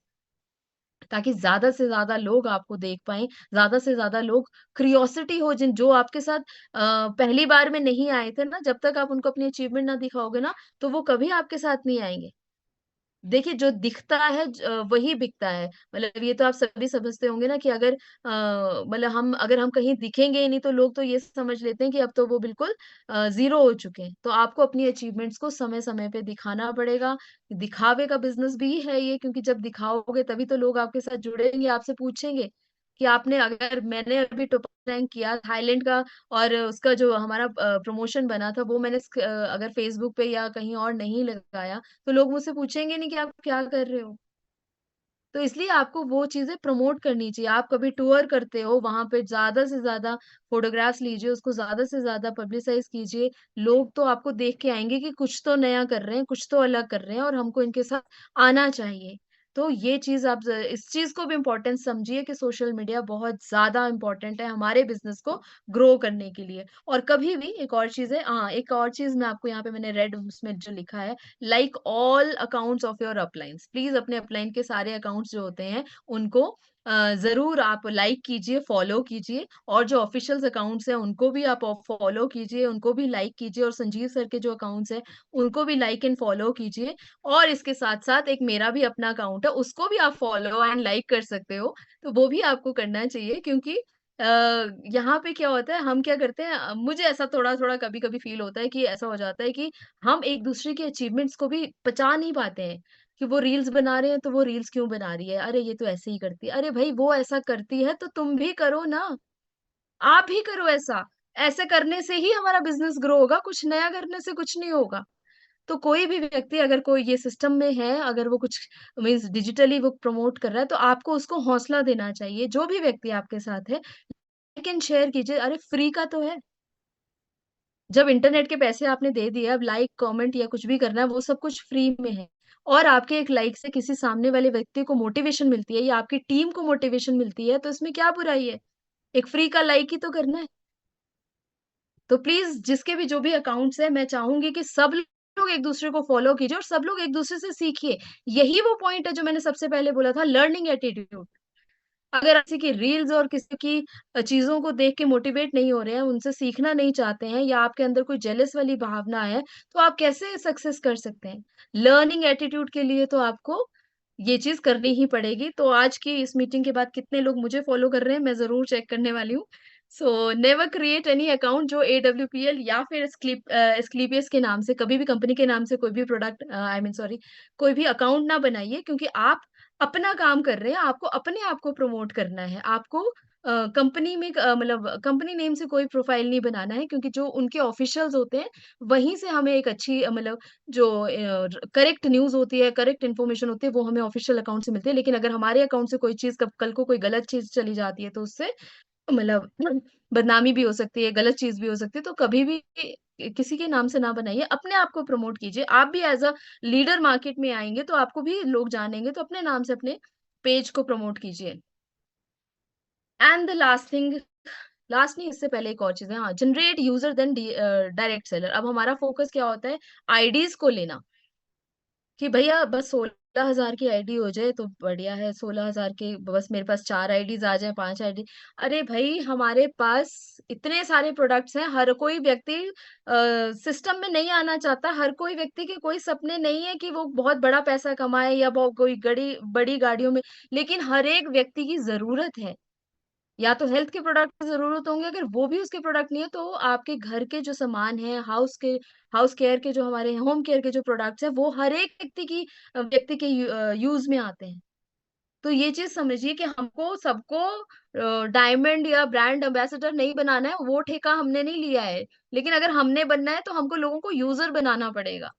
ताकि ज्यादा से ज्यादा लोग आपको देख पाएं, ज्यादा से ज्यादा लोग क्यूरियोसिटी हो, जिन जो आपके साथ पहली बार में नहीं आए थे ना, जब तक आप उनको अपनी अचीवमेंट ना दिखाओगे ना, तो वो कभी आपके साथ नहीं आएंगे। देखिए, जो दिखता है वही बिकता है। मतलब ये तो आप सभी समझते होंगे ना कि अगर मतलब हम कहीं दिखेंगे ही नहीं तो लोग तो ये समझ लेते हैं कि अब तो वो बिल्कुल जीरो हो चुके हैं। तो आपको अपनी अचीवमेंट्स को समय समय पे दिखाना पड़ेगा। दिखावे का बिजनेस भी है ये, क्योंकि जब दिखाओगे तभी तो लोग आपके साथ जुड़ेंगे, आपसे पूछेंगे कि आपने, अगर मैंने अभी टॉप रैंक किया थाईलैंड का, और उसका जो हमारा प्रमोशन बना था वो मैंने अगर फेसबुक पे या कहीं और नहीं लगाया, तो लोग मुझसे पूछेंगे नहीं कि आप क्या कर रहे हो। तो इसलिए आपको वो चीजें प्रमोट करनी चाहिए। आप कभी टूर करते हो, वहां पे ज्यादा से ज्यादा फोटोग्राफ्स लीजिए, उसको ज्यादा से ज्यादा पब्लिसाइज कीजिए। लोग तो आपको देख के आएंगे कि कुछ तो नया कर रहे हैं, कुछ तो अलग कर रहे हैं, और हमको इनके साथ आना चाहिए। तो ये चीज आप इस चीज को भी इम्पोर्टेंस समझिए कि सोशल मीडिया बहुत ज्यादा इम्पोर्टेंट है हमारे बिजनेस को ग्रो करने के लिए। और कभी भी एक और चीज है, हाँ, एक और चीज मैं आपको यहाँ पे मैंने रेड उसमें जो लिखा है, like all accounts of your अपलाइंस। Please अपने अपलाइन के सारे अकाउंट्स जो होते हैं उनको जरूर आप लाइक कीजिए, फॉलो कीजिए, और जो ऑफिशियल अकाउंट्स हैं उनको भी आप फॉलो कीजिए, उनको भी लाइक कीजिए, और संजीव सर के जो अकाउंट्स हैं उनको भी लाइक एंड फॉलो कीजिए। और इसके साथ साथ एक मेरा भी अपना अकाउंट है, उसको भी आप फॉलो एंड लाइक कर सकते हो, तो वो भी आपको करना चाहिए। क्योंकि यहाँ पे क्या होता है, हम क्या करते हैं, मुझे ऐसा थोड़ा थोड़ा कभी कभी फील होता है कि ऐसा हो जाता है कि हम एक दूसरे के अचीवमेंट्स को भी पचा नहीं पाते हैं, कि वो रील्स बना रहे हैं तो वो रील्स क्यों बना रही है, अरे ये तो ऐसे ही करती है, अरे भाई वो ऐसा करती है तो तुम भी करो ना, आप भी करो ऐसा। ऐसे करने से ही हमारा बिजनेस ग्रो होगा, कुछ नया करने से कुछ नहीं होगा। तो कोई भी व्यक्ति अगर कोई ये सिस्टम में है, अगर वो कुछ मीन्स डिजिटली वो प्रमोट कर रहा है, तो आपको उसको हौसला देना चाहिए, जो भी व्यक्ति आपके साथ है। लाइक एंड शेयर कीजिए, अरे फ्री का तो है। जब इंटरनेट के पैसे आपने दे दिए, अब लाइक, कमेंट या कुछ भी करना है वो सब कुछ फ्री में है। और आपके एक लाइक से किसी सामने वाले व्यक्ति को मोटिवेशन मिलती है, या आपकी टीम को मोटिवेशन मिलती है, तो इसमें क्या बुराई है? एक फ्री का लाइक ही तो करना है। तो प्लीज जिसके भी जो भी अकाउंट्स है, मैं चाहूंगी कि सब लोग एक दूसरे को फॉलो कीजिए, और सब लोग एक दूसरे से सीखिए। यही वो पॉइंट है जो मैंने सबसे पहले बोला था, लर्निंग एटीट्यूड। अगर आप किसी की रील्स और किसी की चीजों को देख के मोटिवेट नहीं हो रहे हैं, उनसे सीखना नहीं चाहते हैं, या आपके अंदर कोई जेलस वाली भावना है, तो आप कैसे सक्सेस कर सकते हैं? लर्निंग एटीट्यूड के लिए तो आपको ये चीज करनी ही पड़ेगी। तो आज की इस मीटिंग के बाद कितने लोग मुझे फॉलो कर रहे हैं, मैं जरूर चेक करने वाली हूँ। So never create any account जो AWPL या फिर स्क्लीपियस के नाम से, कभी भी कंपनी के नाम से कोई भी प्रोडक्ट, आई मीन सॉरी, कोई भी अकाउंट ना बनाइए, क्योंकि आप अपना काम कर रहे हैं, आपको अपने आप को प्रमोट करना है। आपको कंपनी में मतलब कंपनी नेम से कोई प्रोफाइल नहीं बनाना है, क्योंकि जो उनके ऑफिशियल्स होते हैं वहीं से हमें एक अच्छी मतलब जो करेक्ट न्यूज़ होती है, करेक्ट इन्फॉर्मेशन होती है, वो हमें ऑफिशियल अकाउंट से मिलती है। लेकिन अगर हमारे अकाउंट से कोई चीज़ कल को कोई गलत चीज़ चली जाती है, तो उससे मतलब बदनामी भी हो सकती है, गलत चीज़ भी हो सकती है। तो कभी भी किसी के नाम से ना बनाइए, अपने आप को प्रमोट कीजिए। आप भी एज़ अ लीडर मार्केट में आएँगे, तो आपको भी लोग जानेंगे, तो अपने नाम से अपने पेज को प्रमोट कीजिए। And the last thing, last नहीं, इससे पहले एक और चीज है, हाँ, generate user then direct seller. अब हमारा फोकस क्या होता है, आईडीज को लेना, कि भैया बस 16,000 की आईडी हो जाए तो बढ़िया है, 16,000 की बस मेरे पास 4 आईडीज आ जाए, 5 आईडी। अरे भाई, हमारे पास इतने सारे प्रोडक्ट्स हैं, हर कोई व्यक्ति सिस्टम में नहीं आना चाहता, हर कोई व्यक्ति के कोई सपने नहीं है कि वो बहुत बड़ा पैसा कमाए या बहुत कोई बड़ी बड़ी गाड़ियों में, लेकिन हर एक व्यक्ति की जरूरत है, या तो हेल्थ के प्रोडक्ट की जरूरत होंगे, अगर वो भी उसके प्रोडक्ट नहीं है तो आपके घर के जो सामान है, हाउस केयर के जो हमारे होम केयर के जो प्रोडक्ट्स है, वो हर एक व्यक्ति के यूज में आते हैं। तो ये चीज समझिए कि हमको सबको डायमंड या ब्रांड एम्बेसडर नहीं बनाना है, वो ठेका हमने नहीं लिया है, लेकिन अगर हमने बनना है तो हमको लोगों को यूजर बनाना पड़ेगा।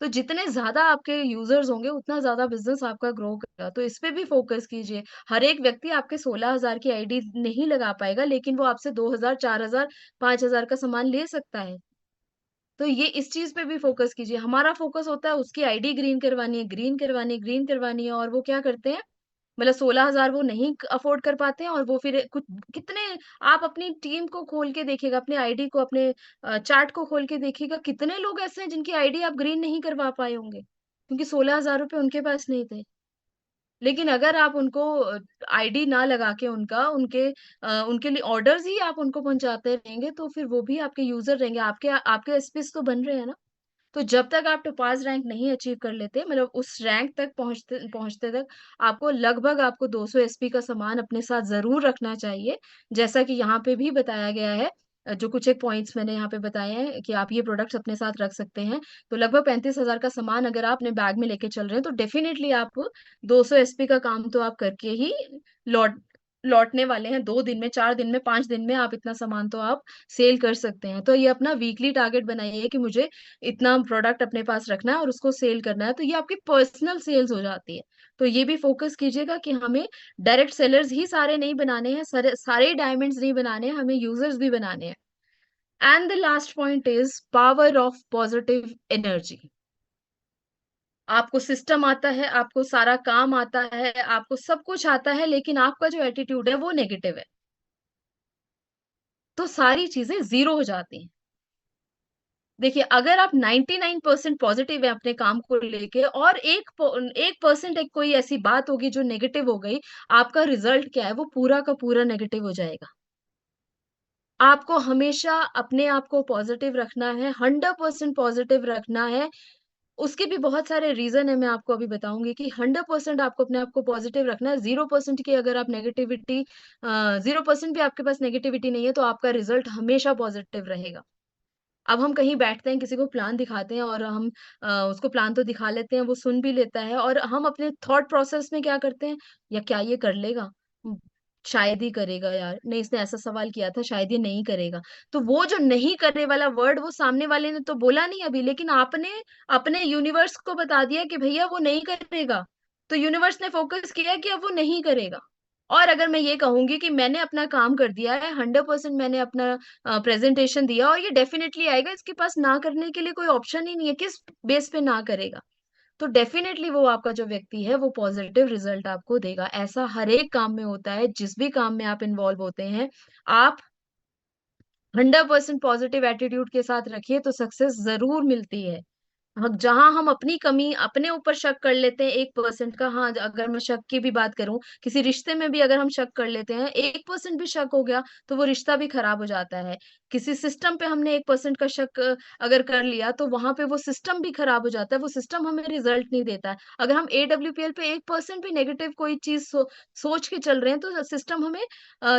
तो जितने ज्यादा आपके यूजर्स होंगे उतना ज्यादा बिजनेस आपका ग्रो करेगा, तो इस पे भी फोकस कीजिए। हर एक व्यक्ति आपके 16,000 की आईडी नहीं लगा पाएगा, लेकिन वो आपसे 2,000, 4,000, 5,000 का सामान ले सकता है। तो ये इस चीज पे भी फोकस कीजिए। हमारा फोकस होता है उसकी आईडी ग्रीन करवानी है, ग्रीन करवानी है, ग्रीन करवानी है, और वो क्या करते हैं, मतलब 16,000 वो नहीं अफोर्ड कर पाते हैं, और वो फिर कुछ कितने, आप अपनी टीम को खोल के देखिएगा, अपने आईडी को, अपने चार्ट को खोल के देखिएगा, कितने लोग ऐसे हैं जिनकी आईडी आप ग्रीन नहीं करवा पाए होंगे, क्योंकि 16,000 रुपये उनके पास नहीं थे। लेकिन अगर आप उनको आईडी ना लगा के उनके लिए ऑर्डर्स ही आप उनको पहुंचाते रहेंगे, तो फिर वो भी आपके यूजर रहेंगे, आपके आपके एसपीस तो बन रहे हैं ना। तो जब तक आप टोपाज रैंक नहीं अचीव कर लेते, मतलब उस रैंक तक पहुंचते पहुंचते तक आपको लगभग आपको 200 एसपी का सामान अपने साथ जरूर रखना चाहिए, जैसा कि यहाँ पे भी बताया गया है। जो कुछ एक पॉइंट्स मैंने यहाँ पे बताए हैं कि आप ये प्रोडक्ट्स अपने साथ रख सकते हैं। तो लगभग 35,000 का सामान अगर आप अपने बैग में लेके चल रहे हैं, तो डेफिनेटली आप 200 एसपी का काम तो आप करके ही लौट लौटने वाले हैं। 2 दिन में, 4 दिन में, 5 दिन में आप इतना सामान तो आप सेल कर सकते हैं। तो ये अपना वीकली टारगेट बनाइए कि मुझे इतना प्रोडक्ट अपने पास रखना है और उसको सेल करना है, तो ये आपकी पर्सनल सेल्स हो जाती है। तो ये भी फोकस कीजिएगा कि हमें डायरेक्ट सेलर्स ही सारे नहीं बनाने हैं, सारे सारे डायमंड्स नहीं बनाने हैं, हमें यूजर्स भी बनाने हैं। And the last point is power of positive energy. आपको सिस्टम आता है, आपको सारा काम आता है, आपको सब कुछ आता है, लेकिन आपका जो एटीट्यूड है वो नेगेटिव है, तो सारी चीजें जीरो हो जाती हैं। देखिए, अगर आप 99% पॉजिटिव है अपने काम को लेके, और 1% एक कोई ऐसी बात होगी जो नेगेटिव हो गई, आपका रिजल्ट क्या है, वो पूरा का पूरा नेगेटिव हो जाएगा। आपको हमेशा अपने आप को पॉजिटिव रखना है, 100% पॉजिटिव रखना है। उसके भी बहुत सारे रीजन है, मैं आपको अभी बताऊंगी कि 100% आपको अपने आप को पॉजिटिव रखना है। 0% की अगर आप नेगेटिविटी, 0% भी आपके पास नेगेटिविटी नहीं है, तो आपका रिजल्ट हमेशा पॉजिटिव रहेगा। अब हम कहीं बैठते हैं, किसी को प्लान दिखाते हैं, और हम उसको प्लान तो दिखा लेते हैं, वो सुन भी लेता है, और हम अपने थॉट प्रोसेस में क्या करते हैं, या क्या ये कर लेगा, शायद ही करेगा यार, नहीं इसने ऐसा सवाल किया था, शायद ये नहीं करेगा। तो वो जो नहीं करने वाला वर्ड, वो सामने वाले ने तो बोला नहीं अभी, लेकिन आपने अपने यूनिवर्स को बता दिया कि भैया वो नहीं करेगा। तो यूनिवर्स ने फोकस किया कि अब वो नहीं करेगा। और अगर मैं ये कहूंगी कि मैंने अपना काम कर दिया है, 100% मैंने अपना प्रेजेंटेशन दिया, और ये डेफिनेटली आएगा, इसके पास ना करने के लिए कोई ऑप्शन ही नहीं है, किस बेस पे ना करेगा, तो डेफिनेटली वो आपका जो व्यक्ति है वो पॉजिटिव रिजल्ट आपको देगा। ऐसा हर एक काम में होता है, जिस भी काम में आप इन्वॉल्व होते हैं, आप 100% पॉजिटिव एटीट्यूड के साथ रखिए तो सक्सेस जरूर मिलती है। जहां हम अपनी कमी अपने ऊपर शक कर लेते हैं 1% का, हाँ, अगर मैं शक की भी बात करूं, किसी रिश्ते में भी अगर हम शक कर लेते हैं, 1% भी शक हो गया तो वो रिश्ता भी खराब हो जाता है। किसी सिस्टम पे हमने 1% का शक अगर कर लिया, तो वहां पे वो सिस्टम भी खराब हो जाता है, वो सिस्टम हमें रिजल्ट नहीं देता है। अगर हम AWPL पे 1% भी नेगेटिव कोई चीज सोच के चल रहे हैं, तो सिस्टम हमें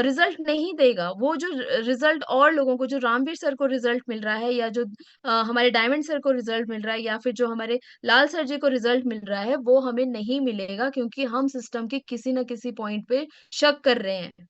रिजल्ट नहीं देगा। वो जो रिजल्ट और लोगों को, जो रामवीर सर को रिजल्ट मिल रहा है, या जो हमारे डायमंड सर को रिजल्ट मिल रहा है, या फिर जो हमारे लाल सर जी को रिजल्ट मिल रहा है, वो हमें नहीं मिलेगा, क्योंकि हम सिस्टम के किसी न किसी पॉइंट पे शक कर रहे हैं।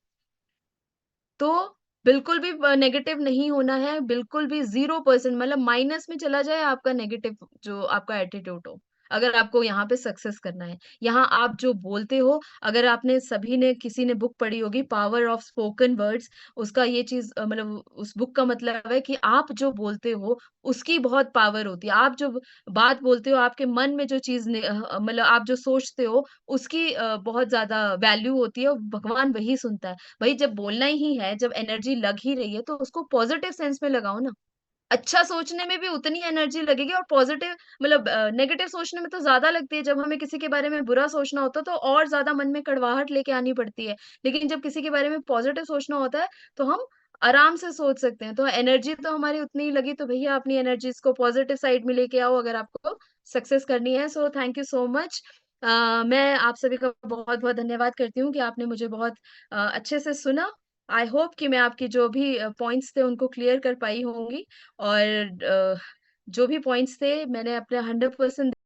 तो बिल्कुल भी नेगेटिव नहीं होना है, बिल्कुल भी 0%, मतलब माइनस में चला जाए आपका नेगेटिव जो आपका एटीट्यूड हो। अगर आपको यहाँ पे सक्सेस करना है। यहाँ आप जो बोलते हो, अगर आपने सभी ने किसी ने बुक पढ़ी होगी पावर ऑफ स्पोकन वर्ड्स, उसका ये चीज़ मतलब उस बुक का मतलब है कि आप जो बोलते हो, उसकी बहुत पावर होती है। आप जो बात बोलते हो, आपके मन में जो चीज़ मतलब आप जो सोचते हो, उसकी बहुत ज़्यादा वैल्यू होती है और भगवान वही सुनता है। भई जब बोलना ही है, जब एनर्जी लग ही रही है, तो उसको पॉज़िटिव सेंस में लगाओ ना। अच्छा सोचने में भी उतनी एनर्जी लगेगी और पॉज़िटिव मतलब नेगेटिव सोचने में तो ज़्यादा लगती है। जब हमें किसी के बारे में बुरा सोचना होता है, तो और ज़्यादा मन में कड़वाहट लेके आनी पड़ती है। लेकिन जब किसी के बारे में पॉज़िटिव सोचना होता है, तो हम आराम से सोच सकते हैं। तो एनर्जी तो हमारी उतनी ही लगी, तो भैया अपनी एनर्जीज़ को पॉज़िटिव साइड में लेके आओ अगर आपको सक्सेस करनी है। So thank you so much. मैं आप सभी का बहुत-बहुत धन्यवाद करती हूँ कि आपने मुझे बहुत अच्छे से सुना। आई होप कि मैं आपकी जो भी पॉइंट्स थे उनको क्लियर कर पाई होंगी और जो भी पॉइंट्स थे मैंने अपने 100%